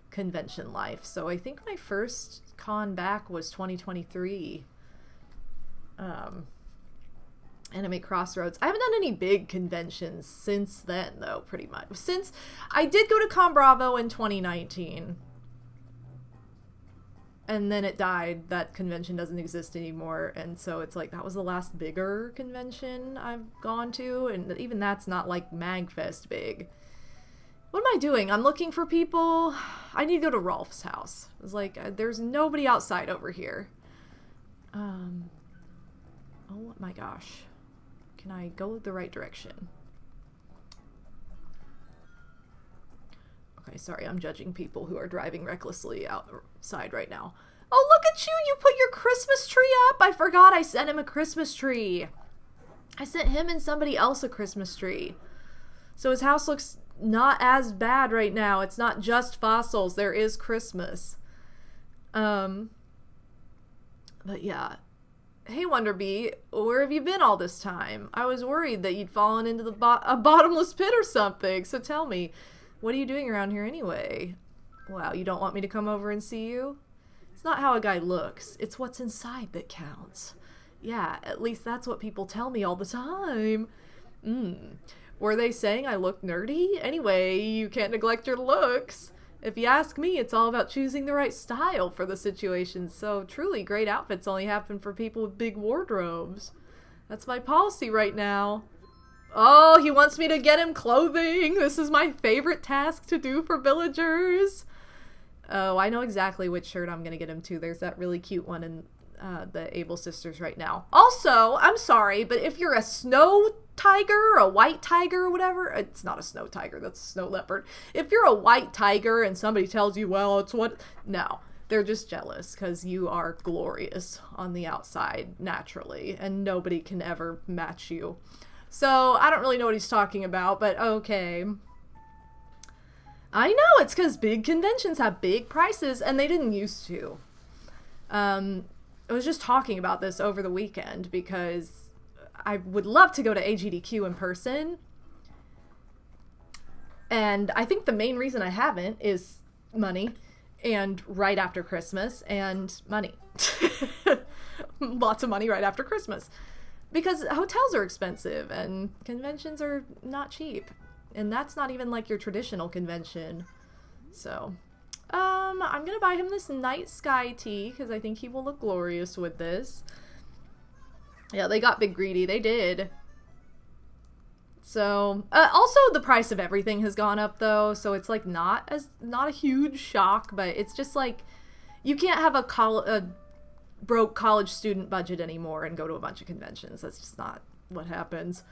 convention life. So I think my first con back was 2023. Anime Crossroads. I haven't done any big conventions since then, though, pretty much. Since I did go to Con Bravo in 2019. And then it died. That convention doesn't exist anymore. And so it's like, that was the last bigger convention I've gone to. And even that's not like MagFest big. What am I doing? I'm looking for people. I need to go to Rolf's house. It's like, there's nobody outside over here. Oh my gosh. Can I go the right direction? Okay, sorry, I'm judging people who are driving recklessly outside right now. Oh, look at you! You put your Christmas tree up! I forgot I sent him a Christmas tree. I sent him and somebody else a Christmas tree. So his house looks not as bad right now. It's not just fossils. There is Christmas. But yeah. Hey, Wonderbee, where have you been all this time? I was worried that you'd fallen into a bottomless pit or something. So tell me, what are you doing around here anyway? Wow, you don't want me to come over and see you? It's not how a guy looks. It's what's inside that counts. Yeah, at least that's what people tell me all the time. Were they saying I look nerdy? Anyway, you can't neglect your looks. If you ask me, it's all about choosing the right style for the situation. So truly, great outfits only happen for people with big wardrobes. That's my policy right now. Oh, he wants me to get him clothing. This is my favorite task to do for villagers. Oh, I know exactly which shirt I'm going to get him to. There's that really cute one in the Able Sisters right now. Also, I'm sorry, but if you're a snow tiger or a white tiger or whatever, it's not a snow tiger, that's a snow leopard. If you're a white tiger and somebody tells you, well, it's what... No, they're just jealous because you are glorious on the outside naturally and nobody can ever match you. So, I don't really know what he's talking about, but okay. I know, it's because big conventions have big prices, and they didn't used to. I was just talking about this over the weekend, because I would love to go to AGDQ in person. And I think the main reason I haven't is money, and right after Christmas, and money. Lots of money right after Christmas. Because hotels are expensive and conventions are not cheap. And that's not even like your traditional convention. So, I'm gonna buy him this night sky tee because I think he will look glorious with this. Yeah, they got big greedy. They did. So, also the price of everything has gone up though. So it's like not a huge shock, but it's just like, You can't have a broke college student budget anymore and go to a bunch of conventions. That's just not what happens.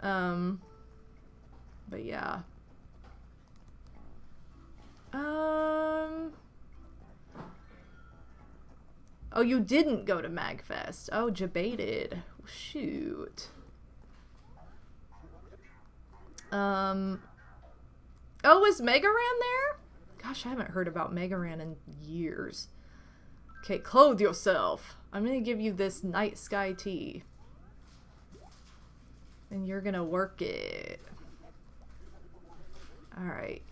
But yeah. Oh, you didn't go to MagFest. Oh, debated. Shoot. Oh, was Mega Ran there? Gosh, I haven't heard about Mega Ran in years. Okay, clothe yourself. I'm gonna give you this night sky tea. And you're gonna work it. Alright.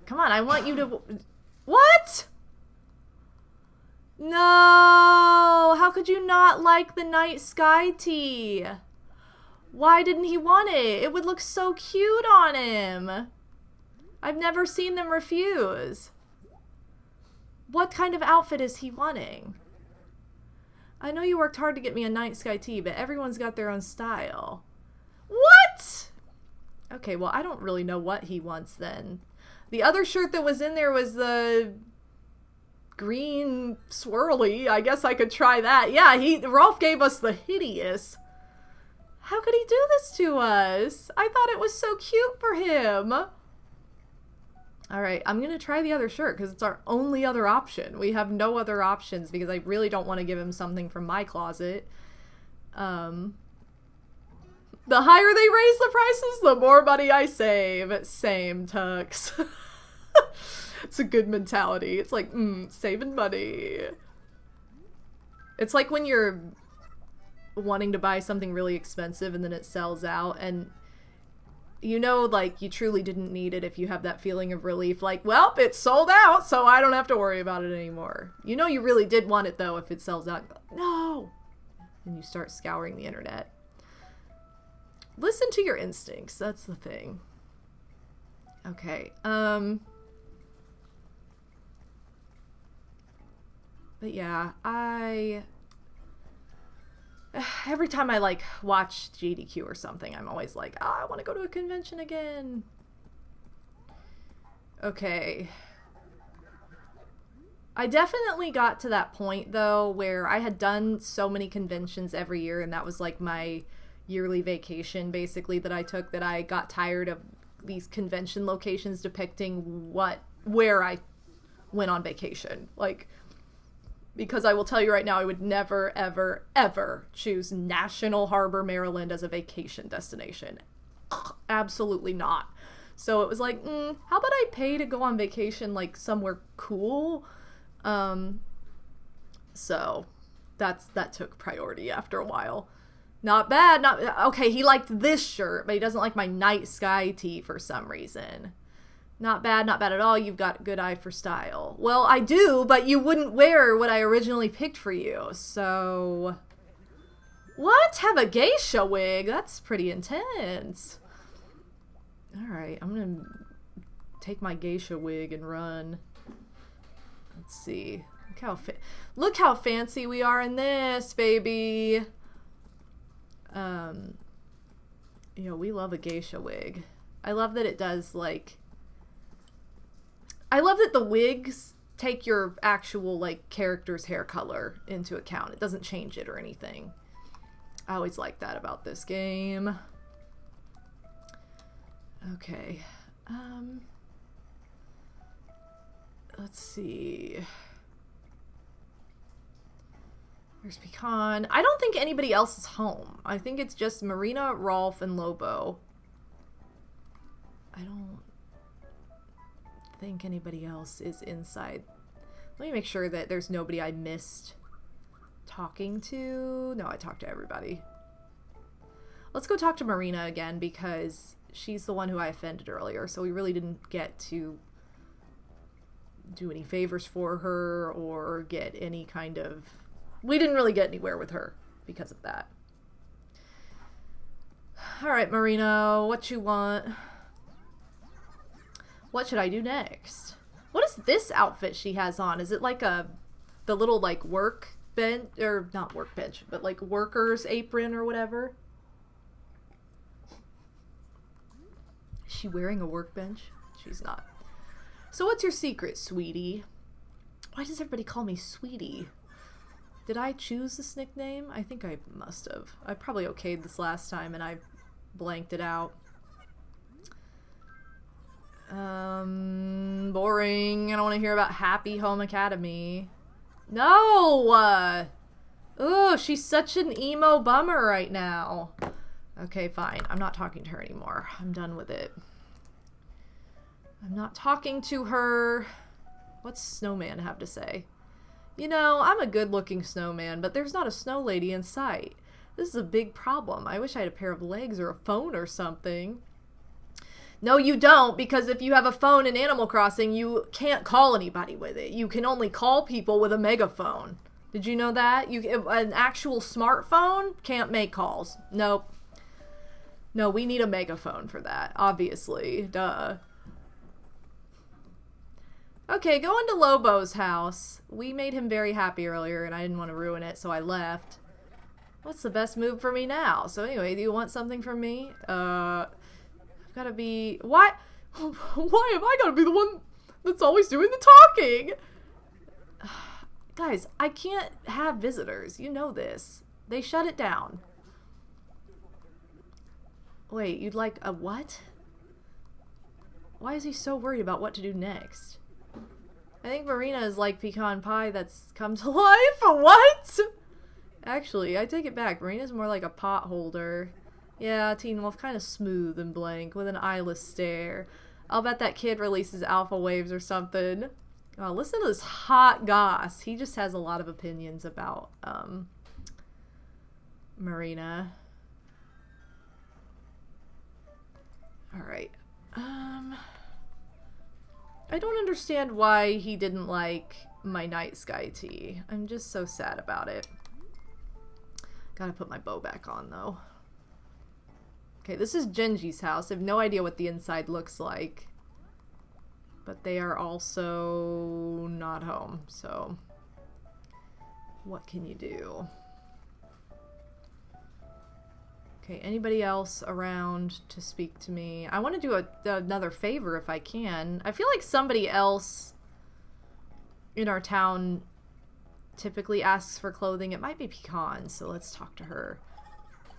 Come on, I want you to... What? No! How could you not like the night sky tea? Why didn't he want it? It would look so cute on him. I've never seen them refuse. What kind of outfit is he wanting? I know you worked hard to get me a night sky tea, but everyone's got their own style. What? Okay, well, I don't really know what he wants then. The other shirt that was in there was the green swirly. I guess I could try that. Yeah, Rolf gave us the hideous. How could he do this to us? I thought it was so cute for him. Alright, I'm gonna try the other shirt because it's our only other option. We have no other options because I really don't want to give him something from my closet. The higher they raise the prices, the more money I save. Same, Tux. It's a good mentality. It's like, saving money. It's like when you're wanting to buy something really expensive and then it sells out and you know, like, you truly didn't need it if you have that feeling of relief. Like, well, it's sold out, so I don't have to worry about it anymore. You know you really did want it, though, if it sells out. No! And you start scouring the internet. Listen to your instincts. That's the thing. Okay. But yeah, every time I, like, watch GDQ or something, I'm always like, I want to go to a convention again. Okay. I definitely got to that point, though, where I had done so many conventions every year, and that was, like, my yearly vacation, basically, that I took, that I got tired of these convention locations depicting where I went on vacation. Like... Because I will tell you right now, I would never, ever, ever choose National Harbor, Maryland as a vacation destination. Absolutely not. So it was like, how about I pay to go on vacation, like, somewhere cool? So that took priority after a while. Not bad. Okay, he liked this shirt, but he doesn't like my night sky tee for some reason. Not bad at all. You've got a good eye for style. Well, I do, but you wouldn't wear what I originally picked for you, so... What? Have a geisha wig? That's pretty intense. Alright, I'm gonna take my geisha wig and run. Let's see. Look how fancy we are in this, baby! You know, we love a geisha wig. I love that it does, like... I love that the wigs take your actual, like, character's hair color into account. It doesn't change it or anything. I always like that about this game. Okay. Let's see. There's Pecan. I don't think anybody else is home. I think it's just Marina, Rolf, and Lobo. I don't think anybody else is inside. Let me make sure that there's nobody I missed talking to. No, I talked to everybody. Let's go talk to Marina again because she's the one who I offended earlier, so we really didn't get to do any favors for her or get any kind of... We didn't really get anywhere with her because of that. Alright, Marina, what you want? What should I do next? What is this outfit she has on? Is it like the little, like, work bench, or not workbench, but like worker's apron or whatever? Is she wearing a workbench? She's not. So what's your secret, sweetie? Why does everybody call me Sweetie? Did I choose this nickname? I think I must have. I probably okayed this last time and I blanked it out. Boring. I don't want to hear about Happy Home Academy. No! Oh, she's such an emo bummer right now. Okay, fine. I'm not talking to her anymore. I'm done with it. I'm not talking to her. What's Snowman have to say? You know, I'm a good-looking snowman, but there's not a snow lady in sight. This is a big problem. I wish I had a pair of legs or a phone or something. No, you don't, because if you have a phone in Animal Crossing, you can't call anybody with it. You can only call people with a megaphone. Did you know that? An actual smartphone can't make calls. Nope. No, we need a megaphone for that, obviously. Duh. Okay, go into Lobo's house. We made him very happy earlier, and I didn't want to ruin it, so I left. What's the best move for me now? So anyway, do you want something from me? I've gotta be... Why? Why am I gotta be the one that's always doing the talking? Guys, I can't have visitors. You know this. They shut it down. Wait, you'd like a what? Why is he so worried about what to do next? I think Marina is like pecan pie that's come to life. What? Actually, I take it back. Marina's more like a pot holder. Yeah, Teen Wolf, kind of smooth and blank with an eyeless stare. I'll bet that kid releases alpha waves or something. Oh, listen to this hot goss. He just has a lot of opinions about Marina. Alright. I don't understand why he didn't like my night sky tea. I'm just so sad about it. Gotta put my bow back on, though. Okay, this is Genji's house. I have no idea what the inside looks like. But they are also not home, so... What can you do? Okay, anybody else around to speak to me? I want to do another favor if I can. I feel like somebody else in our town typically asks for clothing. It might be Pecan, so let's talk to her.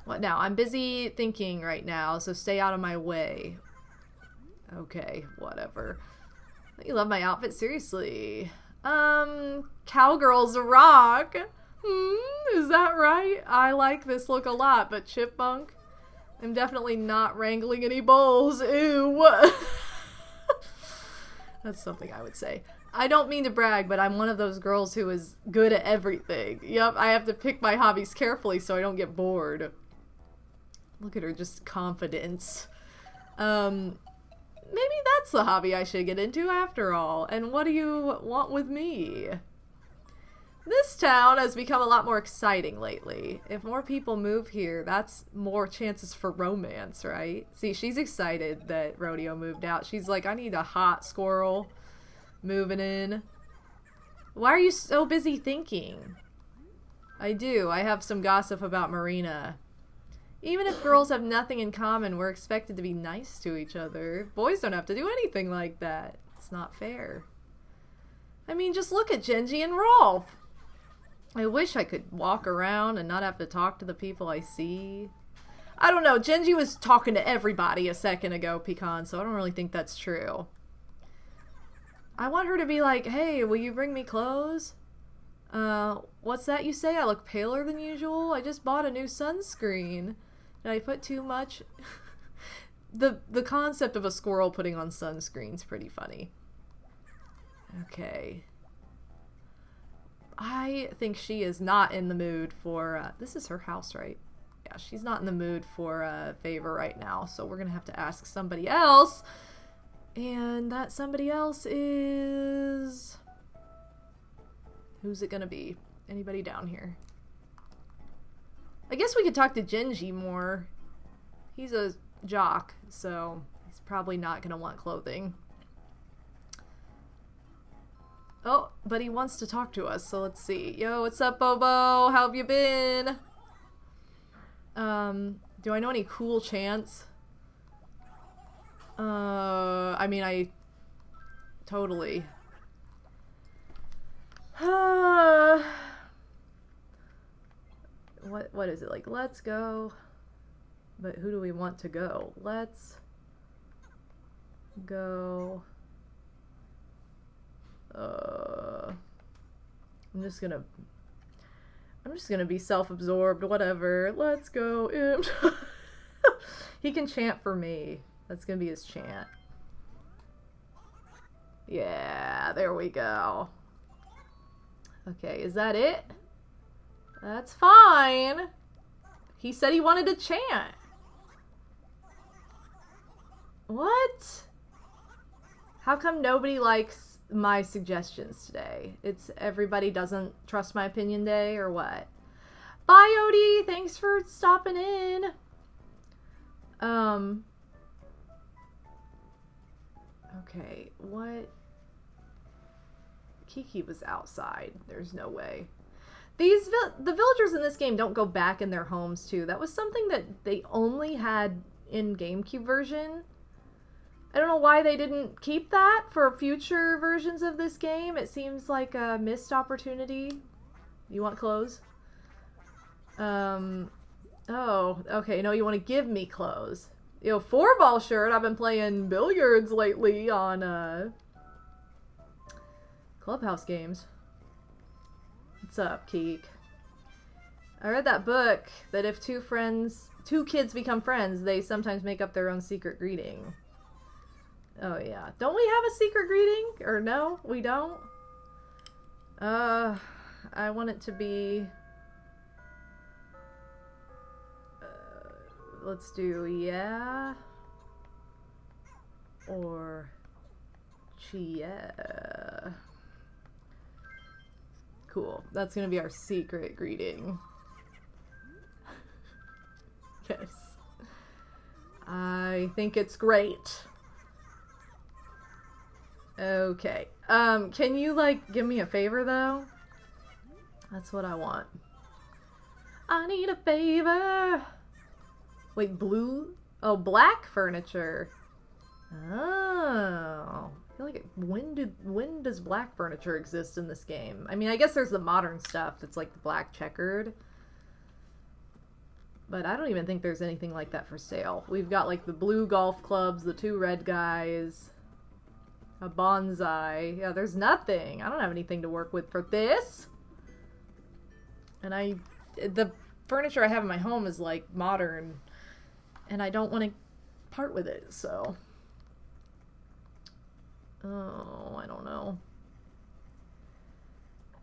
What now? I'm busy thinking right now, so stay out of my way. Okay, whatever. You love my outfit? Seriously. Cowgirls rock. Is that right? I like this look a lot, but Chipmunk? I'm definitely not wrangling any bowls. Ew. That's something I would say. I don't mean to brag, but I'm one of those girls who is good at everything. Yep, I have to pick my hobbies carefully so I don't get bored. Look at her, just confidence. Maybe that's the hobby I should get into after all. And what do you want with me? This town has become a lot more exciting lately. If more people move here, that's more chances for romance, right? See, she's excited that Rodeo moved out. She's like, I need a hot squirrel moving in. Why are you so busy thinking? I do. I have some gossip about Marina. Even if girls have nothing in common, we're expected to be nice to each other. Boys don't have to do anything like that. It's not fair. I mean, just look at Genji and Rolf. I wish I could walk around and not have to talk to the people I see. I don't know. Genji was talking to everybody a second ago, Pecan, so I don't really think that's true. I want her to be like, hey, will you bring me clothes? What's that you say? I look paler than usual? I just bought a new sunscreen. Did I put too much? The concept of a squirrel putting on sunscreen's pretty funny. Okay. I think she is not in the mood for, this is her house, right? Yeah, she's not in the mood for a favor right now, so we're gonna have to ask somebody else. And that somebody else is... Who's it gonna be? Anybody down here? I guess we could talk to Genji more. He's a jock, so he's probably not gonna want clothing. Oh, but he wants to talk to us, so let's see. Yo, what's up, Bobo? How have you been? Do I know any cool chants? I mean, totally. What is it? Like, let's go. But who do we want to go? Let's go. I'm just gonna be self-absorbed, whatever. Let's go, Imp. He can chant for me. That's gonna be his chant. Yeah, there we go. Okay, is that it? That's fine. He said he wanted to chant. What? How come nobody likes my suggestions today? It's everybody doesn't trust my opinion day or what? Bye, Odie. Thanks for stopping in. Okay, what? Kiki was outside. There's no way. The villagers in this game don't go back in their homes too. That was something that they only had in GameCube version. I don't know why they didn't keep that for future versions of this game. It seems like a missed opportunity. You want clothes? Oh, okay. No, you want to give me clothes. Yo, 4-ball shirt. I've been playing billiards lately on Clubhouse games. What's up, Keek? I read that book that if two kids become friends, they sometimes make up their own secret greeting. Oh yeah. Don't we have a secret greeting? Or no, we don't? I want it to be... let's do yeah. Or chia. Cool. That's gonna be our secret greeting. Yes. I think it's great. Okay. Can you, like, give me a favor, though? That's what I want. I need a favor. Wait, blue? Oh, black furniture. Oh. I feel like when does black furniture exist in this game? I mean, I guess there's the modern stuff that's like the black checkered. But I don't even think there's anything like that for sale. We've got like the blue golf clubs, the 2 red guys, a bonsai. Yeah, there's nothing. I don't have anything to work with for this. And the furniture I have in my home is like modern, and I don't want to part with it, so. Oh, I don't know.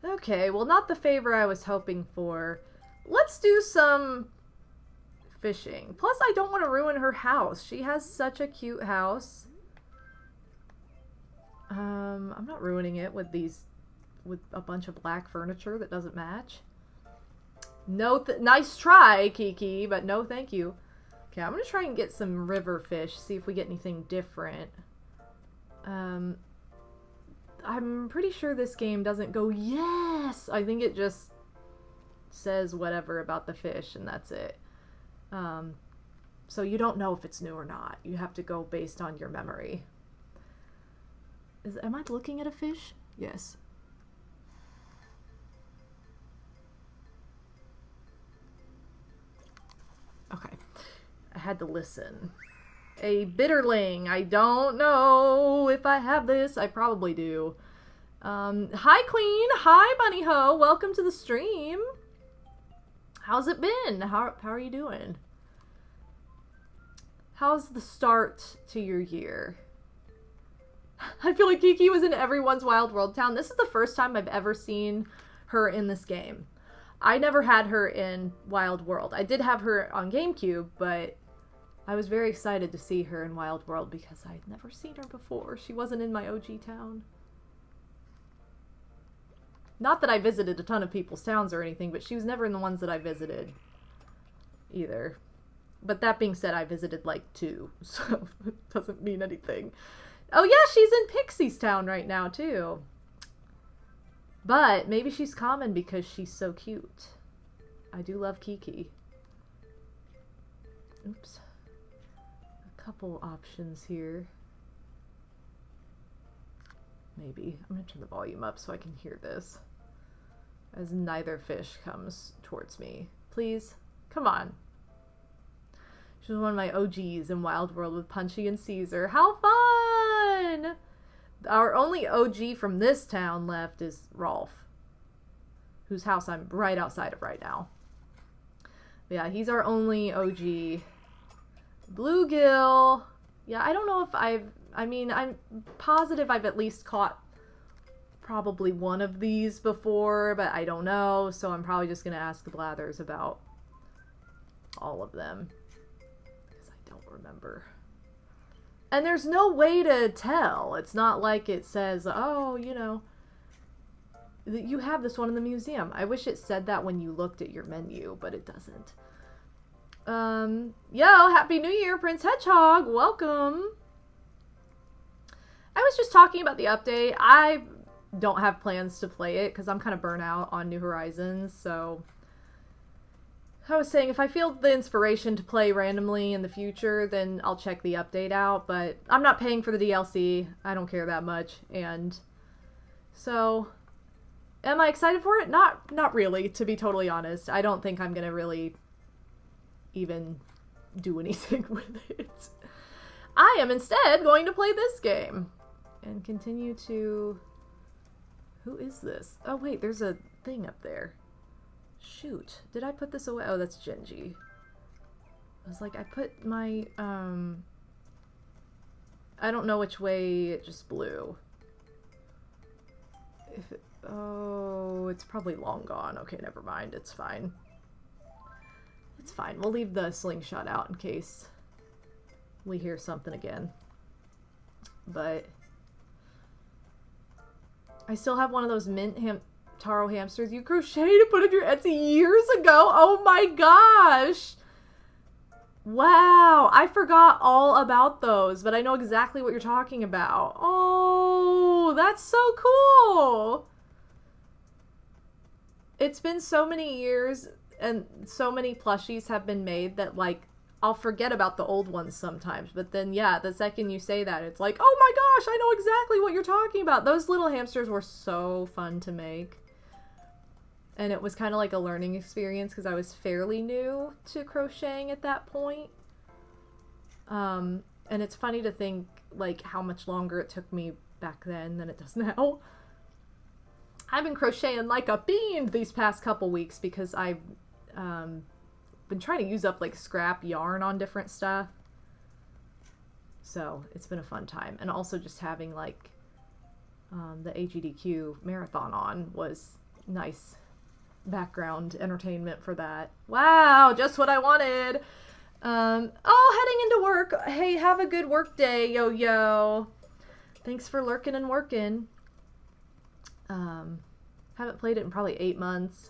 Okay, well, not the favor I was hoping for. Let's do some fishing. Plus, I don't want to ruin her house. She has such a cute house. I'm not ruining it with a bunch of black furniture that doesn't match. No, nice try, Kiki, but no thank you. Okay, I'm gonna try and get some river fish, see if we get anything different. I'm pretty sure this game doesn't go, yes! I think it just says whatever about the fish, and that's it. So you don't know if it's new or not. You have to go based on your memory. Am I looking at a fish? Yes. Okay. I had to listen. A bitterling. I don't know if I have this. I probably do. Hi, Queen. Hi, Bunny Ho. Welcome to the stream. How's it been? How are you doing? How's the start to your year? I feel like Kiki was in everyone's Wild World town. This is the first time I've ever seen her in this game. I never had her in Wild World. I did have her on GameCube, but I was very excited to see her in Wild World because I'd never seen her before. She wasn't in my OG town. Not that I visited a ton of people's towns or anything, but she was never in the ones that I visited either. But that being said, I visited like 2, so it doesn't mean anything. Oh yeah, she's in Pixie's town right now too. But maybe she's common because she's so cute. I do love Kiki. Oops. A couple options here. Maybe. I'm gonna turn the volume up so I can hear this. as neither fish comes towards me. Please, come on. She was one of my OGs in Wild World with Punchy and Caesar. How fun! Our only OG from this town left is Rolf, whose house I'm right outside of right now. But yeah, he's our only OG. Bluegill. Yeah, I don't know if I'm positive I've at least caught probably one of these before, but I don't know, so I'm probably just going to ask the Blathers about all of them, because I don't remember. And there's no way to tell. It's not like it says, oh, you know, you have this one in the museum. I wish it said that when you looked at your menu, but it doesn't. Yo, Happy New Year, Prince Hedgehog. Welcome. I was just talking about the update. I don't have plans to play it because I'm kind of burnt out on New Horizons, so I was saying if I feel the inspiration to play randomly in the future, then I'll check the update out, but I'm not paying for the DLC. I don't care that much, and so am I excited for it? Not really, to be totally honest. I don't think I'm gonna really even do anything with it. I am instead going to play this game and continue to... Who is this? Oh wait, there's a thing up there. Shoot, did I put this away? Oh, that's Genji. I was like, I put my, I don't know which way it just blew. If it, oh, it's probably long gone. Okay, never mind, it's fine. It's fine, we'll leave the slingshot out in case we hear something again. But I still have one of those mint taro hamsters you crocheted and put in your Etsy years ago. Oh my gosh. Wow. I forgot all about those, but I know exactly what you're talking about. Oh, that's so cool. It's been so many years and so many plushies have been made that, like, I'll forget about the old ones sometimes, but then, yeah, the second you say that, it's like, oh my gosh, I know exactly what you're talking about. Those little hamsters were so fun to make. And it was kind of like a learning experience because I was fairly new to crocheting at that point. And it's funny to think, like, how much longer it took me back then than it does now. I've been crocheting like a fiend these past couple weeks because I've been trying to use up, like, scrap yarn on different stuff. So it's been a fun time. And also just having, like, the AGDQ marathon on was nice background entertainment for that. Wow, just what I wanted. Oh, heading into work. Hey, have a good work day, yo. Thanks for lurking and working. Haven't played it in probably 8 months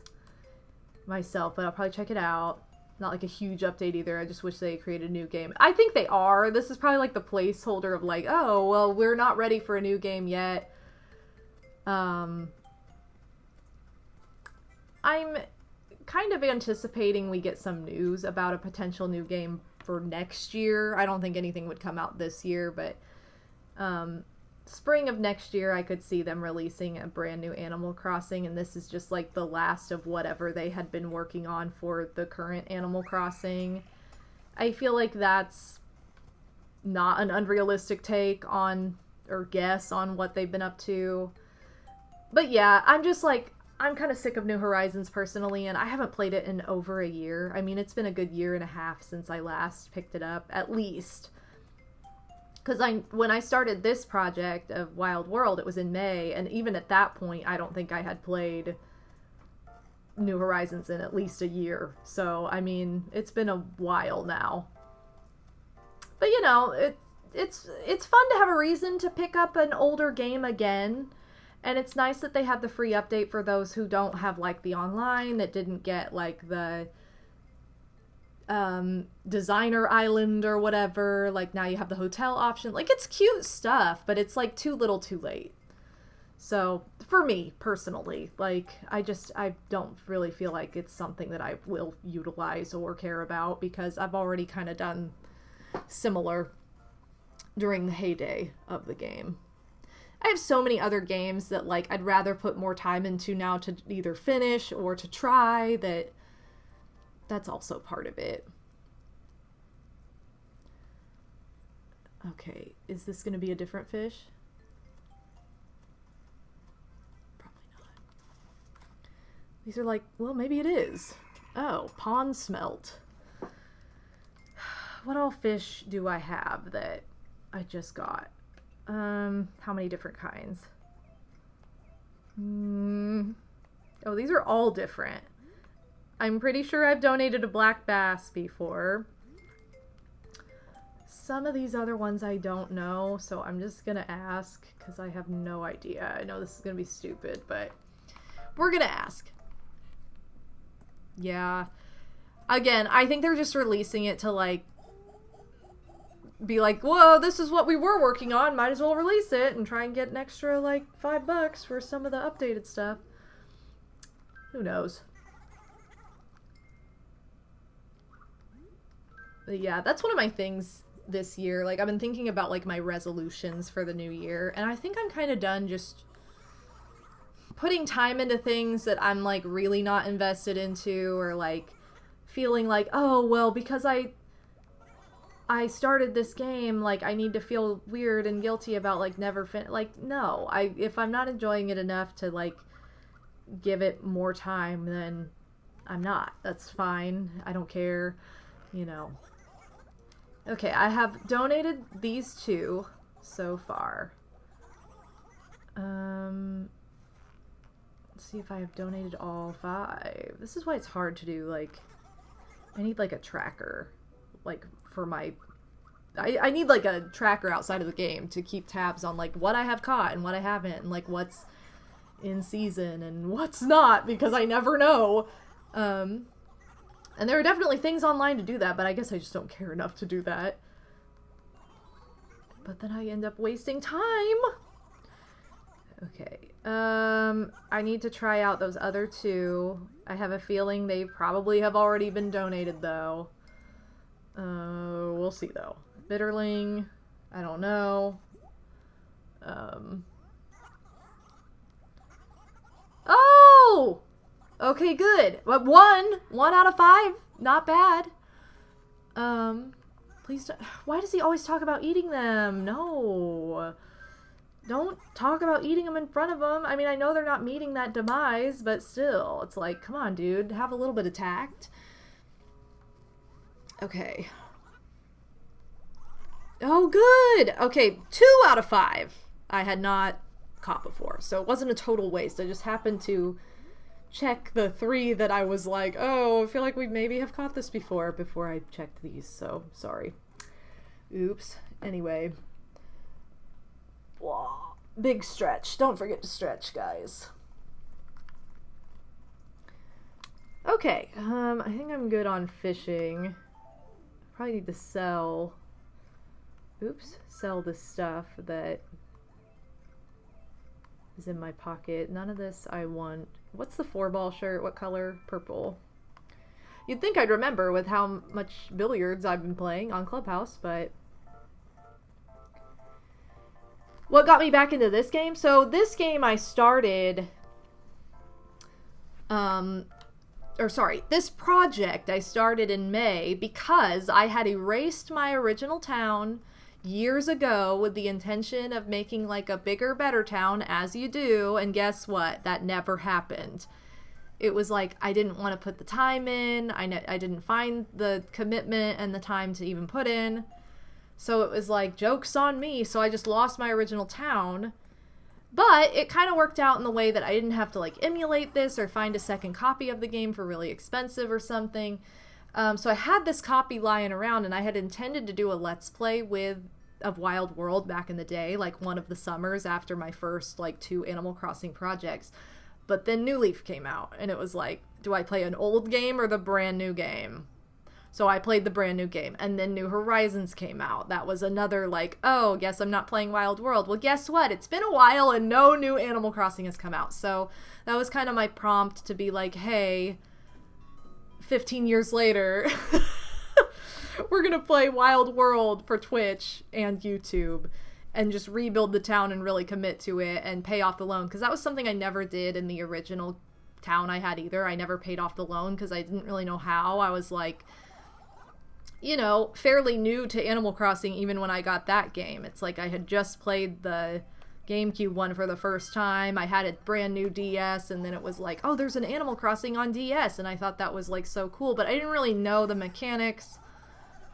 myself, but I'll probably check it out. Not like a huge update either. I just wish they created a new game. I think they are. This is probably like the placeholder of like, oh, well, we're not ready for a new game yet. I'm kind of anticipating we get some news about a potential new game for next year. I don't think anything would come out this year, but spring of next year I could see them releasing a brand new Animal Crossing, and this is just like the last of whatever they had been working on for the current Animal Crossing. I feel like that's not an unrealistic take on, or guess on, what they've been up to. But yeah, I'm just like, I'm kind of sick of New Horizons personally, and I haven't played it in over a year. I mean, it's been a good year and a half since I last picked it up, at least. Because when I started this project of Wild World, it was in May, and even at that point, I don't think I had played New Horizons in at least a year. So, I mean, it's been a while now. But, you know, it's fun to have a reason to pick up an older game again. And it's nice that they have the free update for those who don't have, like, the online, that didn't get, like, the designer island or whatever. Like, now you have the hotel option. Like, it's cute stuff, but it's, like, too little too late. So, for me, personally, like, I don't really feel like it's something that I will utilize or care about, because I've already kind of done similar during the heyday of the game. I have so many other games that, like, I'd rather put more time into now to either finish or to try, that's also part of it. Okay, is this going to be a different fish? Probably not. These are like, well, maybe it is. Oh, pond smelt. What all fish do I have that I just got? How many different kinds? Oh, these are all different. I'm pretty sure I've donated a black bass before. Some of these other ones I don't know, so I'm just gonna ask because I have no idea. I know this is gonna be stupid, but we're gonna ask. Yeah. Again, I think they're just releasing it to, like, be like, whoa, this is what we were working on, might as well release it and try and get an extra, like, $5 for some of the updated stuff. Who knows? But yeah, that's one of my things this year. Like, I've been thinking about, like, my resolutions for the new year, and I think I'm kind of done just putting time into things that I'm, like, really not invested into, or, like, feeling like, oh, well, because I started this game, like, I need to feel weird and guilty about, like, never like, no. If I'm not enjoying it enough to, like, give it more time, then I'm not. That's fine. I don't care, you know. Okay, I have donated these 2 so far. Let's see if I have donated all 5. This is why it's hard to do, like, I need, like, a tracker, like, for my, I need, like, a tracker outside of the game to keep tabs on, like, what I have caught and what I haven't, and, like, what's in season and what's not, because I never know. And there are definitely things online to do that, but I guess I just don't care enough to do that. But then I end up wasting time. Okay. I need to try out those other 2. I have a feeling they probably have already been donated, though. We'll see, though. Bitterling. I don't know. Oh! Okay, good. But 1 out of 5. Not bad. Please don't. Why does he always talk about eating them? No. Don't talk about eating them in front of them. I mean, I know they're not meeting that demise, but still. It's like, come on, dude. Have a little bit of tact. Okay. Oh, good. Okay, 2 out of 5 I had not caught before. So it wasn't a total waste. I just happened to check the 3 that I was like, oh, I feel like we maybe have caught this before I checked these, so sorry. Oops. Anyway. Blah. Big stretch. Don't forget to stretch, guys. Okay, I think I'm good on fishing. Probably need to sell this stuff that is in my pocket. None of this I want. What's the 4-ball shirt? What color? Purple. You'd think I'd remember with how much billiards I've been playing on Clubhouse, but what got me back into this game? So this game I started, this project I started in May because I had erased my original town years ago with the intention of making, like, a bigger, better town, as you do, and guess what? That never happened. It was like, I didn't want to put the time in, I didn't find the commitment and the time to even put in, so it was like, joke's on me, so I just lost my original town. But it kind of worked out in the way that I didn't have to, like, emulate this or find a second copy of the game for really expensive or something. So I had this copy lying around, and I had intended to do a Let's Play of Wild World back in the day, like one of the summers after my first, like, 2 Animal Crossing projects. But then New Leaf came out, and it was like, do I play an old game or the brand new game? So I played the brand new game, and then New Horizons came out. That was another, like, oh, guess I'm not playing Wild World. Well, guess what? It's been a while, and no new Animal Crossing has come out. So that was kind of my prompt to be like, hey, 15 years later, we're gonna play Wild World for Twitch and YouTube. and just rebuild the town and really commit to it and pay off the loan. Because that was something I never did in the original town I had either. I never paid off the loan because I didn't really know how. I was like, you know, fairly new to Animal Crossing even when I got that game. It's like I had just played the GameCube one for the first time. I had a brand new DS, and then it was like, oh, there's an Animal Crossing on DS, and I thought that was like so cool, but I didn't really know the mechanics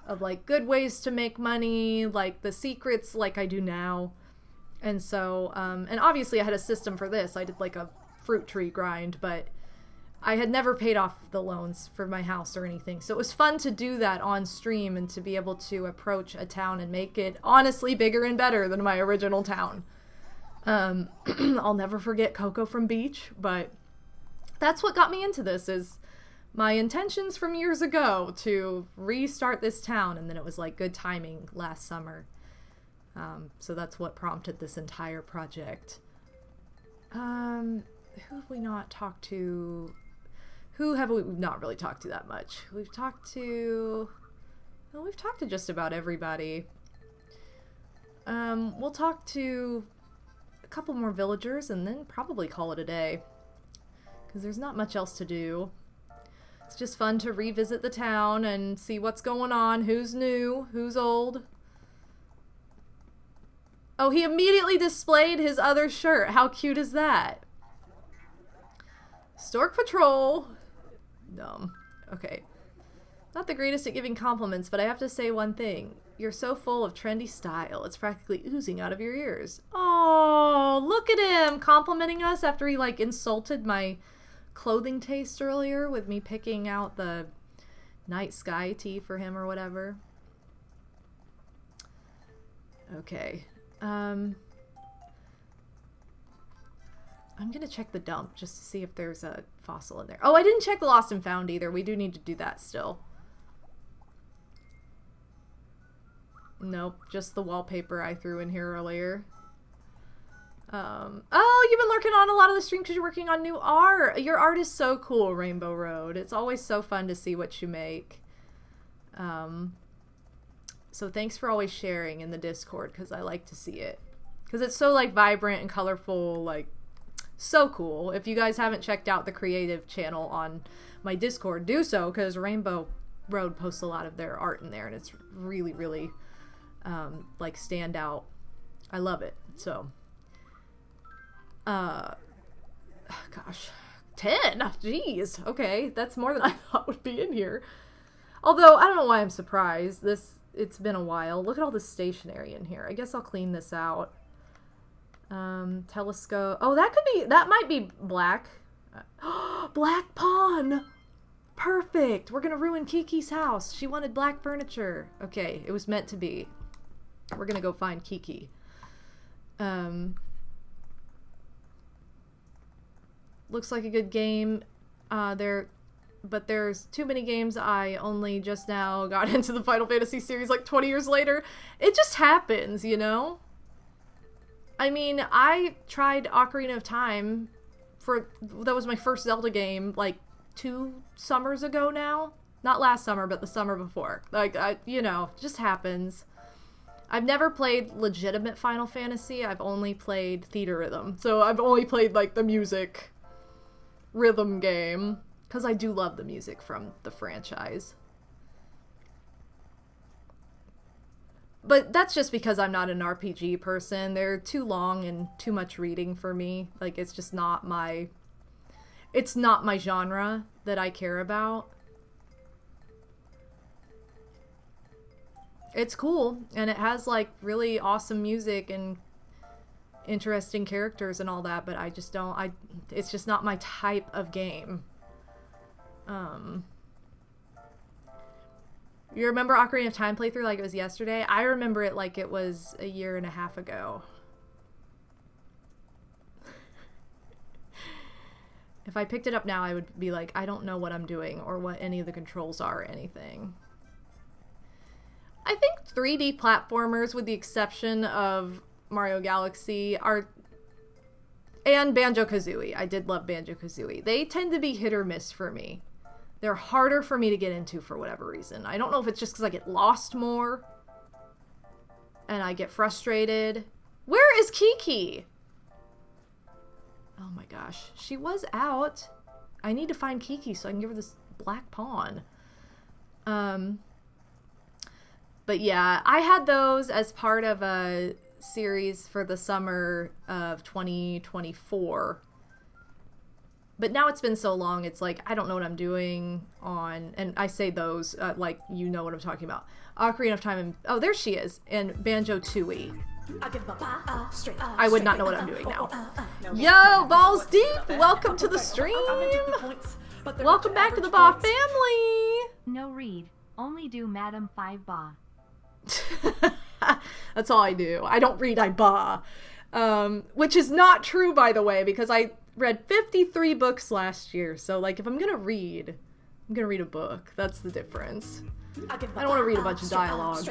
of like good ways to make money, like the secrets like I do now. And so and obviously I had a system for this. I did like a fruit tree grind, but I had never paid off the loans for my house or anything. So it was fun to do that on stream and to be able to approach a town and make it honestly bigger and better than my original town. I'll never forget Coco from Beach, but that's what got me into this, is my intentions from years ago to restart this town, and then it was like good timing last summer. So that's what prompted this entire project. Who have we not talked to? Who have we not really talked to that much? We've talked to just about everybody. We'll talk to a couple more villagers and then probably call it a day, because there's not much else to do. It's just fun to revisit the town and see what's going on, who's new, who's old. Oh, he immediately displayed his other shirt. How cute is that? Stork Patrol. Dumb. Okay. Not the greatest at giving compliments, but I have to say one thing. You're so full of trendy style. It's practically oozing out of your ears. Oh, look at him complimenting us after he like insulted my clothing taste earlier with me picking out the night sky tee for him or whatever. Okay. I'm gonna check the dump just to see if there's a fossil in there. Oh, I didn't check the lost and found either. We do need to do that still. Nope, just the wallpaper I threw in here earlier. Oh, you've been lurking on a lot of the stream because you're working on new art. Your art is so cool, Rainbow Road. It's always so fun to see what you make. So thanks for always sharing in the Discord, because I like to see it. Because it's so like vibrant and colorful, like so cool. If you guys haven't checked out the creative channel on my Discord, do so, because Rainbow Road posts a lot of their art in there, and it's really, really like stand out. I love it. So gosh, 10. Jeez. Okay, that's more than I thought would be in here. Although I don't know why I'm surprised. It's been a while. Look at all the stationery in here. I guess I'll clean this out. Telescope. Oh, that might be black. Black pawn. Perfect. We're gonna ruin Kiki's house. She wanted black furniture. Okay, it was meant to be. We're gonna go find Kiki. Looks like a good game. But there's too many games. I only just now got into the Final Fantasy series like 20 years later. It just happens, you know? I mean, I tried Ocarina of Time that was my first Zelda game like 2 summers ago now. Not last summer, but the summer before. Like, you know, just happens. I've never played legitimate Final Fantasy. I've only played Theatrhythm. So I've only played like the music rhythm game, because I do love the music from the franchise. But that's just because I'm not an RPG person. They're too long and too much reading for me. Like, it's just not my genre that I care about. It's cool, and it has like really awesome music and interesting characters and all that, but I just don't, it's just not my type of game. You remember Ocarina of Time playthrough like it was yesterday? I remember it like it was a year and a half ago. If I picked it up now, I would be like, I don't know what I'm doing or what any of the controls are or anything. I think 3D platformers, with the exception of Mario Galaxy, and Banjo-Kazooie. I did love Banjo-Kazooie. They tend to be hit or miss for me. They're harder for me to get into for whatever reason. I don't know if it's just because I get lost more. and I get frustrated. Where is Kiki? Oh my gosh. She was out. I need to find Kiki so I can give her this black pawn. But yeah, I had those as part of a series for the summer of 2024. But now it's been so long, it's like, I don't know what I'm doing on, and I say those, like, you know what I'm talking about. Ocarina of Time, and, oh, there she is, and Banjo-Tooie. I would not know what I'm doing now. Yo, Balls Deep, welcome to the stream! Welcome back to the Ba family! No read, only do Madam 5 Ba. That's all I do. I don't read, I ba. Which is not true, by the way, because I read 53 books last year. So, like, if I'm gonna read, I'm gonna read a book. That's the difference. I don't want to read a bunch of dialogue.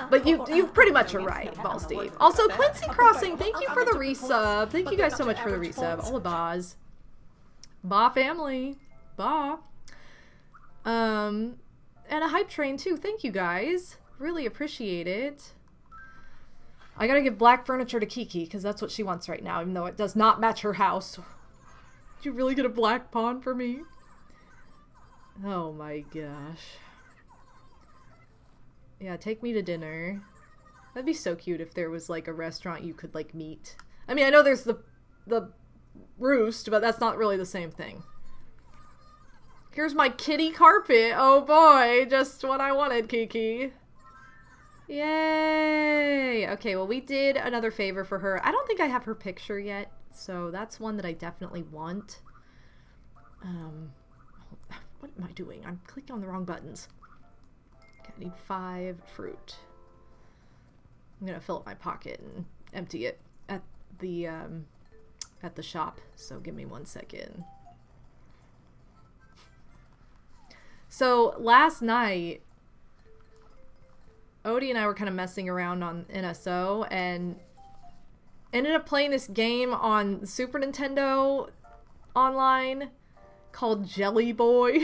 But you pretty much are right, Balls Deep. Also, Quincy Crossing, thank you for the resub. Thank you guys so much for the resub. All the Ba's. Ba family. Ba. And a hype train, too. Thank you, guys. Really appreciate it. I gotta give black furniture to Kiki, because that's what she wants right now, even though it does not match her house. Did you really get a black pawn for me? Oh my gosh. Yeah, take me to dinner. That'd be so cute if there was, like, a restaurant you could, like, meet. I mean, I know there's the roost, but that's not really the same thing. Here's my kitty carpet. Oh boy, just what I wanted, Kiki. Yay! Okay, well, we did another favor for her. I don't think I have her picture yet, so that's one that I definitely want. What am I doing? I'm clicking on the wrong buttons. Okay, I need 5 fruit. I'm gonna fill up my pocket and empty it at the shop, so give me 1 second. So, last night, Odie and I were kind of messing around on NSO and ended up playing this game on Super Nintendo online called Jelly Boy.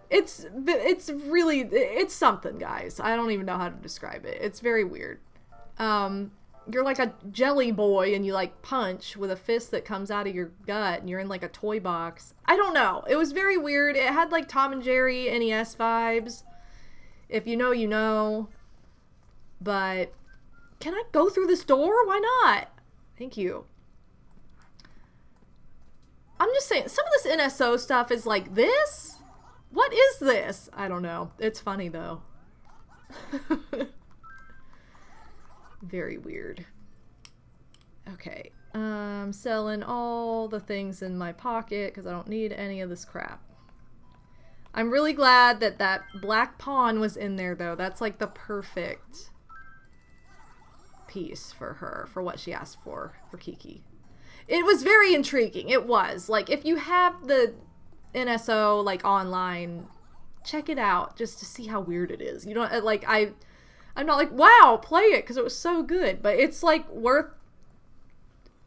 It's something, guys. I don't even know how to describe it. It's very weird. You're like a jelly boy and you like punch with a fist that comes out of your gut and you're in like a toy box. I don't know. It was very weird. It had like Tom and Jerry NES vibes. If you know, you know. But can I go through this door? Why not? Thank you. I'm just saying, some of this NSO stuff is like this? What is this? I don't know. It's funny though. Very weird. Okay. I'm selling all the things in my pocket because I don't need any of this crap. I'm really glad that that black pawn was in there though. That's like the perfect piece for her, for what she asked for Kiki. It was very intriguing. It was. Like, if you have the NSO, like, online, check it out just to see how weird it is. You don't, like, I'm not like, wow, play it, because it was so good. But it's, like, worth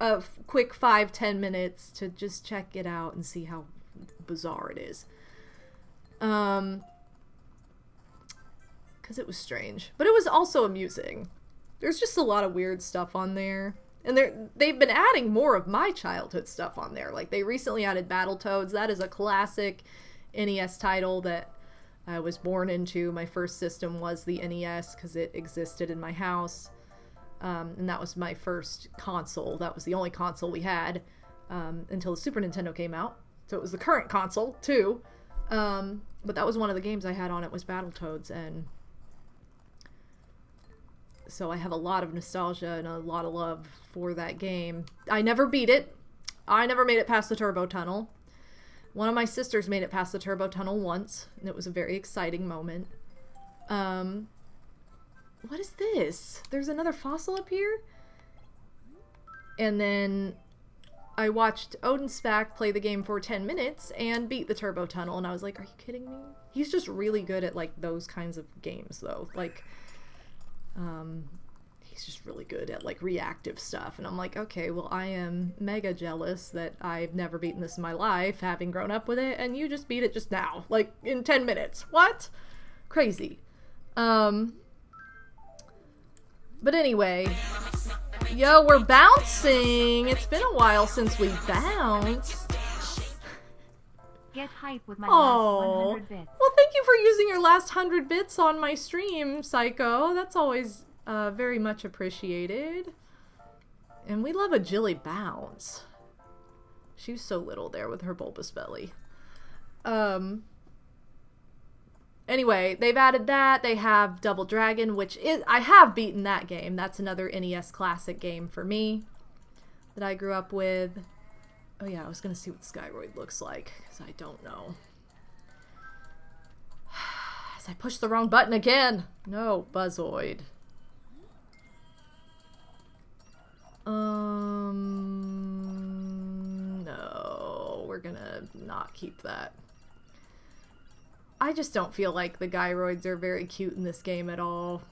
a quick 5-10 minutes to just check it out and see how bizarre it is. Because it was strange. But it was also amusing. There's just a lot of weird stuff on there. And they've been adding more of my childhood stuff on there. Like, they recently added Battletoads. That is a classic NES title that I was born into. My first system was the NES because it existed in my house. And that was my first console. That was the only console we had until the Super Nintendo came out. So it was the current console, too. But that was one of the games I had on it was Battletoads. And so I have a lot of nostalgia and a lot of love for that game. I never beat it. I never made it past the Turbo Tunnel. One of my sisters made it past the Turbo Tunnel once, and it was a very exciting moment. What is this? There's another fossil up here? And then I watched Odin Spack play the game for 10 minutes and beat the Turbo Tunnel, and I was like, are you kidding me? He's just really good at, like, those kinds of games, though. Like, he's just really good at, like, reactive stuff. And I'm like, okay, well, I am mega jealous that I've never beaten this in my life, having grown up with it, and you just beat it just now, like, in 10 minutes. What? Crazy. But anyway, yo, we're bouncing. It's been a while since we bounced. Get hype with my last 100 bits. Well, thank you for using your last 100 bits on my stream, Psycho. That's always very much appreciated. And we love a Jilly bounce. She was so little there with her bulbous belly. Anyway, they've added that. They have Double Dragon, which is... I have beaten that game. That's another NES classic game for me that I grew up with. Oh yeah, I was gonna see what Skyroid looks like, because I don't know. As I push the wrong button again! No, Buzzoid. No, we're gonna not keep that. I just don't feel like the gyroids are very cute in this game at all.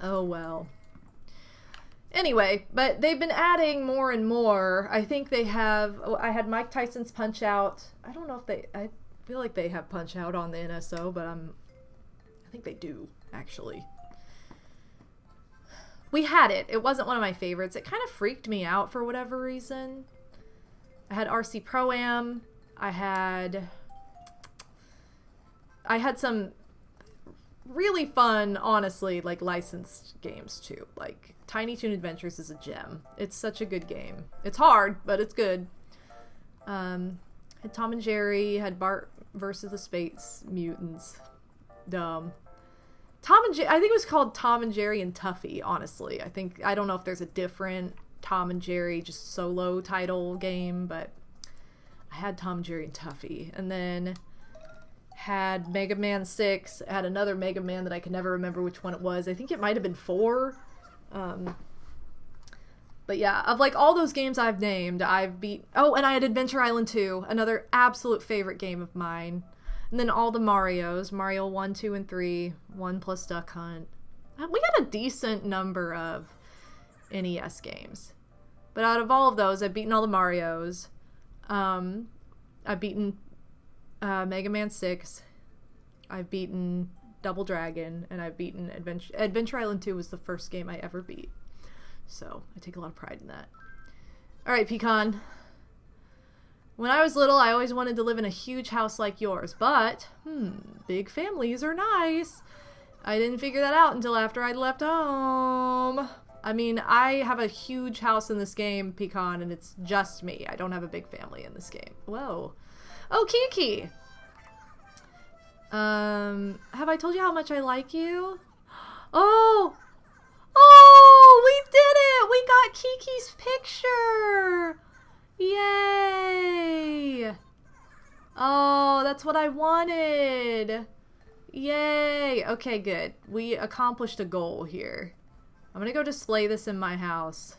Oh well. Anyway, but they've been adding more and more. I think they have... Oh, I had Mike Tyson's Punch-Out. I don't know if they... I feel like they have Punch-Out on the NSO, but I think they do, actually. We had it. It wasn't one of my favorites. It kind of freaked me out for whatever reason. I had RC Pro-Am. I had some really fun, honestly, like, licensed games, too. Like, Tiny Toon Adventures is a gem. It's such a good game. It's hard, but it's good. Had Tom and Jerry, had Bart versus the Space Mutants. Dumb. Tom and Jerry, I think it was called Tom and Jerry and Tuffy, honestly. I don't know if there's a different Tom and Jerry just solo title game, but I had Tom and Jerry and Tuffy. And then had Mega Man 6, had another Mega Man that I could never remember which one it was. I think it might have been 4. But yeah, of like all those games I've named, I've beat... Oh, and I had Adventure Island 2, another absolute favorite game of mine. And then all the Marios, Mario 1, 2, and 3, 1 plus Duck Hunt. We got a decent number of NES games. But out of all of those, I've beaten all the Marios. I've beaten Mega Man 6. I've beaten Double Dragon. And I've beaten Adventure Island 2 was the first game I ever beat. So, I take a lot of pride in that. Alright, Pecan. When I was little, I always wanted to live in a huge house like yours, but, big families are nice. I didn't figure that out until after I'd left home. I mean, I have a huge house in this game, Pecan, and it's just me. I don't have a big family in this game. Whoa. Oh, Kiki! Have I told you how much I like you? Oh! Oh! We did it! We got Kiki's picture! Yay! Oh, that's what I wanted. Yay! Okay, good. We accomplished a goal here. I'm gonna go display this in my house.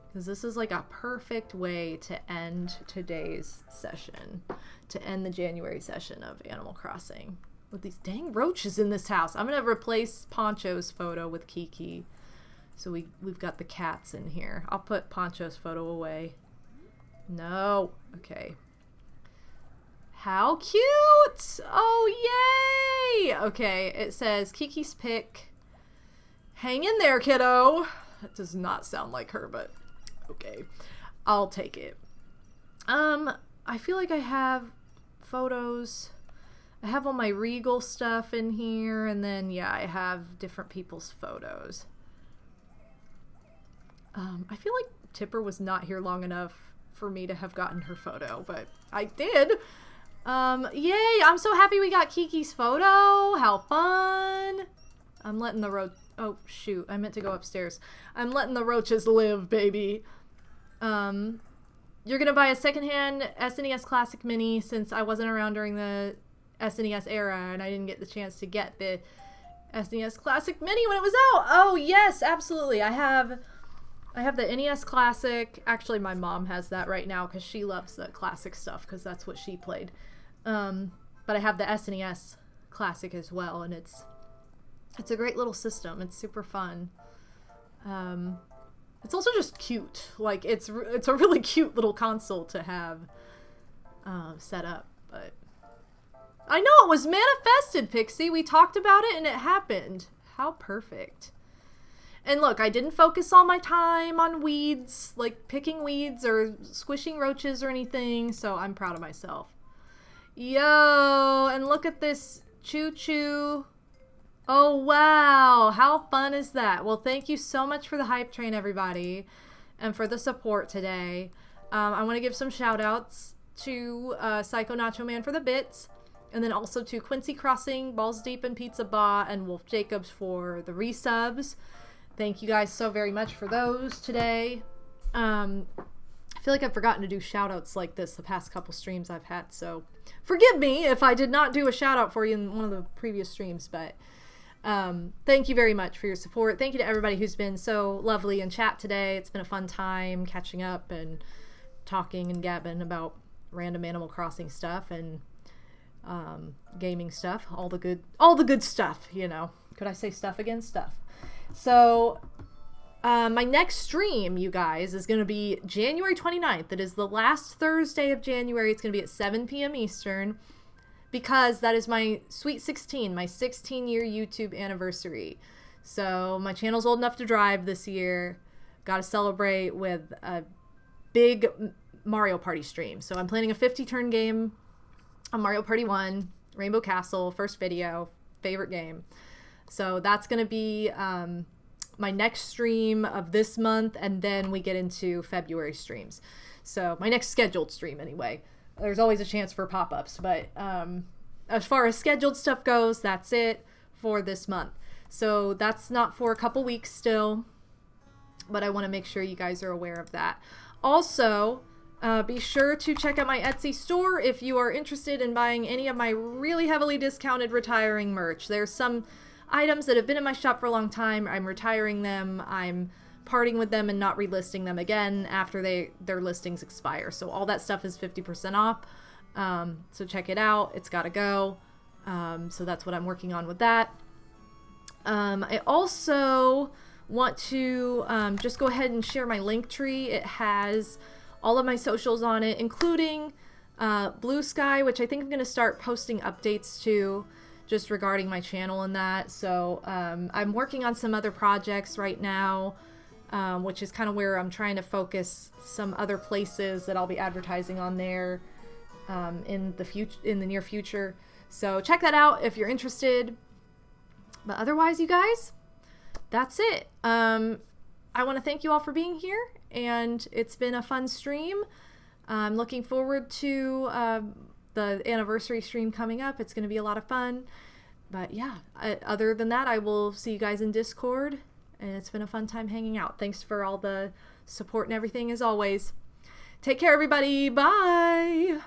Because this is like a perfect way to end today's session. To end the January session of Animal Crossing. With these dang roaches in this house. I'm gonna replace Poncho's photo with Kiki. So we've got the cats in here. I'll put Poncho's photo away. No. Okay. How cute! Oh, yay! Okay, it says Kiki's pick. Hang in there, kiddo. That does not sound like her, but okay. I'll take it. I feel like I have photos. I have all my Regal stuff in here, and then, yeah, I have different people's photos. I feel like Tipper was not here long enough for me to have gotten her photo, but I did. Yay! I'm so happy we got Kiki's photo. How fun! I'm letting the oh shoot! I meant to go upstairs. I'm letting the roaches live, baby. You're gonna buy a secondhand SNES Classic Mini since I wasn't around during the SNES era and I didn't get the chance to get the SNES Classic Mini when it was out. Oh yes, absolutely. I have the NES Classic. Actually, my mom has that right now because she loves the classic stuff because that's what she played. But I have the SNES Classic as well, and it's a great little system. It's super fun. It's also just cute. Like, it's a really cute little console to have set up. But I know it was manifested, Pixie. We talked about it, and it happened. How perfect. And look, I didn't focus all my time on weeds, like picking weeds or squishing roaches or anything, so I'm proud of myself. Yo, and look at this choo-choo. Oh, wow. How fun is that? Well, thank you so much for the hype train, everybody, and for the support today. I want to give some shout-outs to Psycho Nacho Man for the bits, and then also to Quincy Crossing, Balls Deep, and Pizza Ba, and Wolf Jacobs for the resubs. Thank you guys so very much for those today. I feel like I've forgotten to do shout-outs like this the past couple streams I've had, so forgive me if I did not do a shout-out for you in one of the previous streams, but thank you very much for your support. Thank you to everybody who's been so lovely in chat today. It's been a fun time catching up and talking and gabbing about random Animal Crossing stuff and gaming stuff, all the good stuff, you know. Could I say stuff again? Stuff. So my next stream, you guys, is going to be January 29th. It is the last Thursday of January. It's going to be at 7 p.m. Eastern, because that is my Sweet 16, my 16-year YouTube anniversary. So my channel's old enough to drive this year. Got to celebrate with a big Mario Party stream. So I'm planning a 50-turn game on Mario Party 1, Rainbow Castle, first video, favorite game. So that's going to be my next stream of this month, and then we get into February streams. So my next scheduled stream, anyway. There's always a chance for pop-ups, but as far as scheduled stuff goes, that's it for this month. So that's not for a couple weeks still, but I want to make sure you guys are aware of that. Also, be sure to check out my Etsy store if you are interested in buying any of my really heavily discounted retiring merch. There's some items that have been in my shop for a long time. I'm retiring them. I'm parting with them and not relisting them again after their listings expire. So all that stuff is 50% off. So check it out. It's got to go. So that's what I'm working on with that. I also want to just go ahead and share my link tree. It has all of my socials on it, including Blue Sky, which I think I'm going to start posting updates to, just regarding my channel and that. So I'm working on some other projects right now, which is kind of where I'm trying to focus some other places that I'll be advertising on there in the near future. So check that out if you're interested. But otherwise, you guys, that's it. I want to thank you all for being here, and it's been a fun stream. I'm looking forward to the anniversary stream coming up. It's going to be a lot of fun. But yeah, other than that, I will see you guys in Discord, and it's been a fun time hanging out. Thanks for all the support and everything as always. Take care, everybody. Bye.